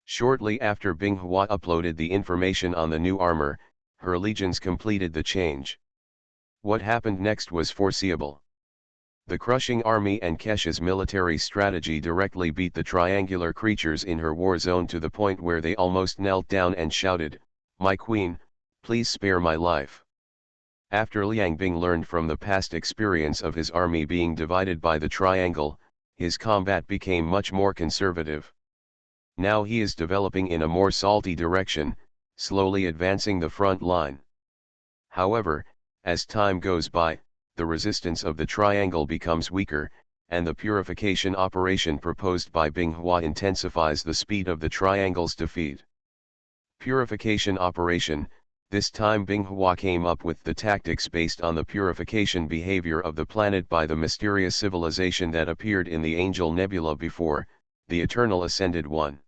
Shortly after Binghua uploaded the information on the new armor, her legions completed the change. What happened next was foreseeable. The crushing army and Kesha's military strategy directly beat the triangular creatures in her war zone to the point where they almost knelt down and shouted, "My queen, please spare my life." After Liang Bing learned from the past experience of his army being divided by the triangle, his combat became much more conservative. Now he is developing in a more salty direction, slowly advancing the front line. However, as time goes by, the resistance of the triangle becomes weaker, and the purification operation proposed by Binghua intensifies the speed of the triangle's defeat. Purification operation. This time Binghua came up with the tactics based on the purification behavior of the planet by the mysterious civilization that appeared in the Angel Nebula before, the Eternal Ascended One.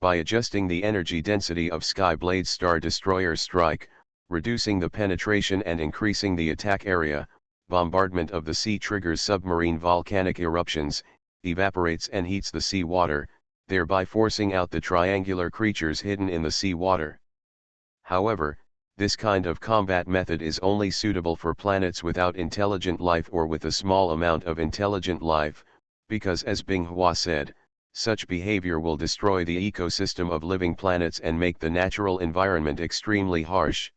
By adjusting the energy density of Skyblade's Star Destroyer strike, reducing the penetration and increasing the attack area, bombardment of the sea triggers submarine volcanic eruptions, evaporates and heats the sea water, thereby forcing out the triangular creatures hidden in the sea water. However, this kind of combat method is only suitable for planets without intelligent life or with a small amount of intelligent life, because as Binghua said, such behavior will destroy the ecosystem of living planets and make the natural environment extremely harsh.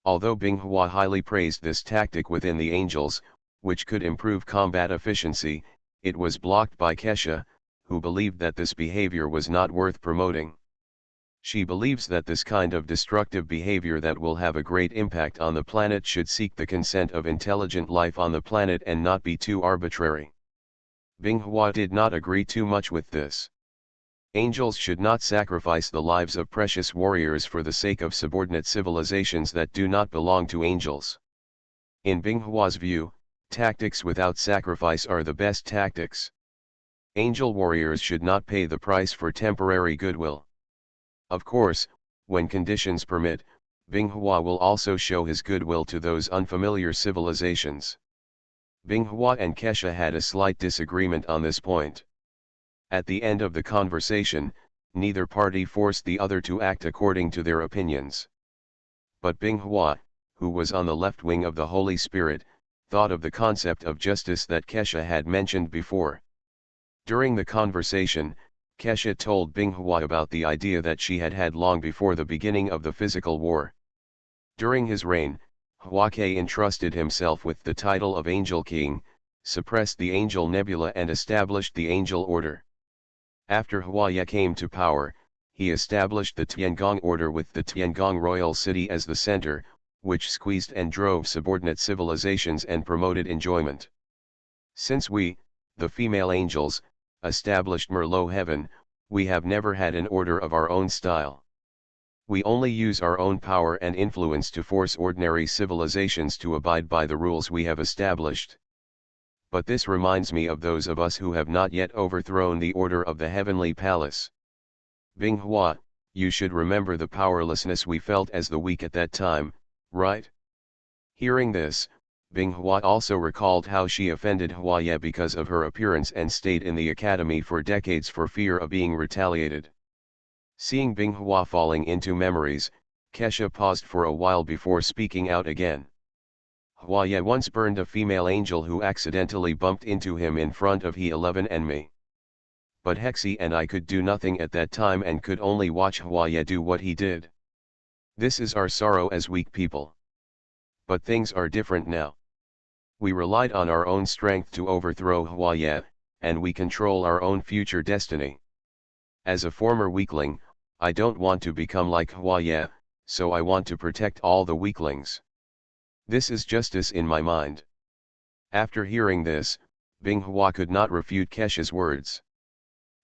Although Binghua highly praised this tactic within the angels, which could improve combat efficiency, it was blocked by Kesha, who believed that this behavior was not worth promoting. She believes that this kind of destructive behavior that will have a great impact on the planet should seek the consent of intelligent life on the planet and not be too arbitrary. Binghua did not agree too much with this. Angels should not sacrifice the lives of precious warriors for the sake of subordinate civilizations that do not belong to angels. In Binghua's view, tactics without sacrifice are the best tactics. Angel warriors should not pay the price for temporary goodwill. Of course, when conditions permit, Binghua will also show his goodwill to those unfamiliar civilizations. Binghua and Kesha had a slight disagreement on this point. At the end of the conversation, neither party forced the other to act according to their opinions. But Binghua, who was on the left wing of the Holy Spirit, thought of the concept of justice that Kesha had mentioned before. During the conversation, Kesha told Binghua about the idea that she had had long before the beginning of the physical war. During his reign, Huake entrusted himself with the title of Angel King, suppressed the Angel Nebula and established the Angel Order. After Huaya came to power, he established the Tiangong Order with the Tiangong Royal City as the center, which squeezed and drove subordinate civilizations and promoted enjoyment. Since we, the female angels, established Merlot Heaven, we have never had an order of our own style. We only use our own power and influence to force ordinary civilizations to abide by the rules we have established. But this reminds me of those of us who have not yet overthrown the order of the heavenly palace. Binghua, you should remember the powerlessness we felt as the weak at that time, right? Hearing this, Binghua also recalled how she offended Huaya because of her appearance and stayed in the academy for decades for fear of being retaliated. Seeing Binghua falling into memories, Kesha paused for a while before speaking out again. Hua once burned a female angel who accidentally bumped into him in front of He-11 and me. But Hexie and I could do nothing at that time and could only watch Hua do what he did. This is our sorrow as weak people. But things are different now. We relied on our own strength to overthrow Hua, and we control our own future destiny. As a former weakling, I don't want to become like Hua, so I want to protect all the weaklings. This is justice in my mind. After hearing this, Binghua could not refute Kesha's words.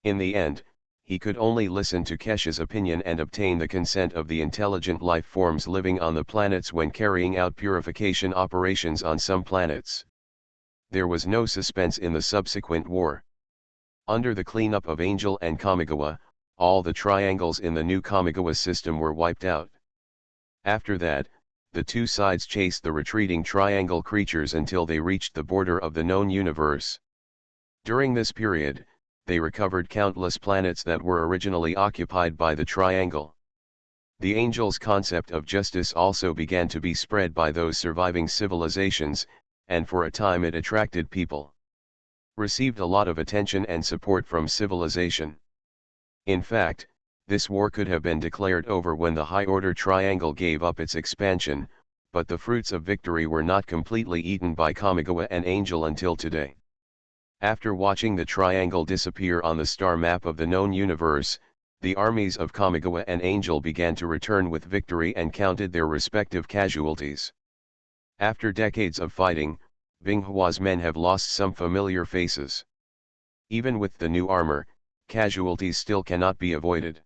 In the end, he could only listen to Kesha's opinion and obtain the consent of the intelligent life forms living on the planets when carrying out purification operations on some planets. There was no suspense in the subsequent war. Under the cleanup of Angel and Kamigawa, all the triangles in the new Kamigawa system were wiped out. After that, the two sides chased the retreating triangle creatures until they reached the border of the known universe. During this period, they recovered countless planets that were originally occupied by the triangle. The Angel's concept of justice also began to be spread by those surviving civilizations, and for a time it attracted people. Received a lot of attention and support from civilization. In fact, this war could have been declared over when the High Order Triangle gave up its expansion, but the fruits of victory were not completely eaten by Kamigawa and Angel until today. After watching the triangle disappear on the star map of the known universe, the armies of Kamigawa and Angel began to return with victory and counted their respective casualties. After decades of fighting, Binghua's men have lost some familiar faces. Even with the new armor, casualties still cannot be avoided.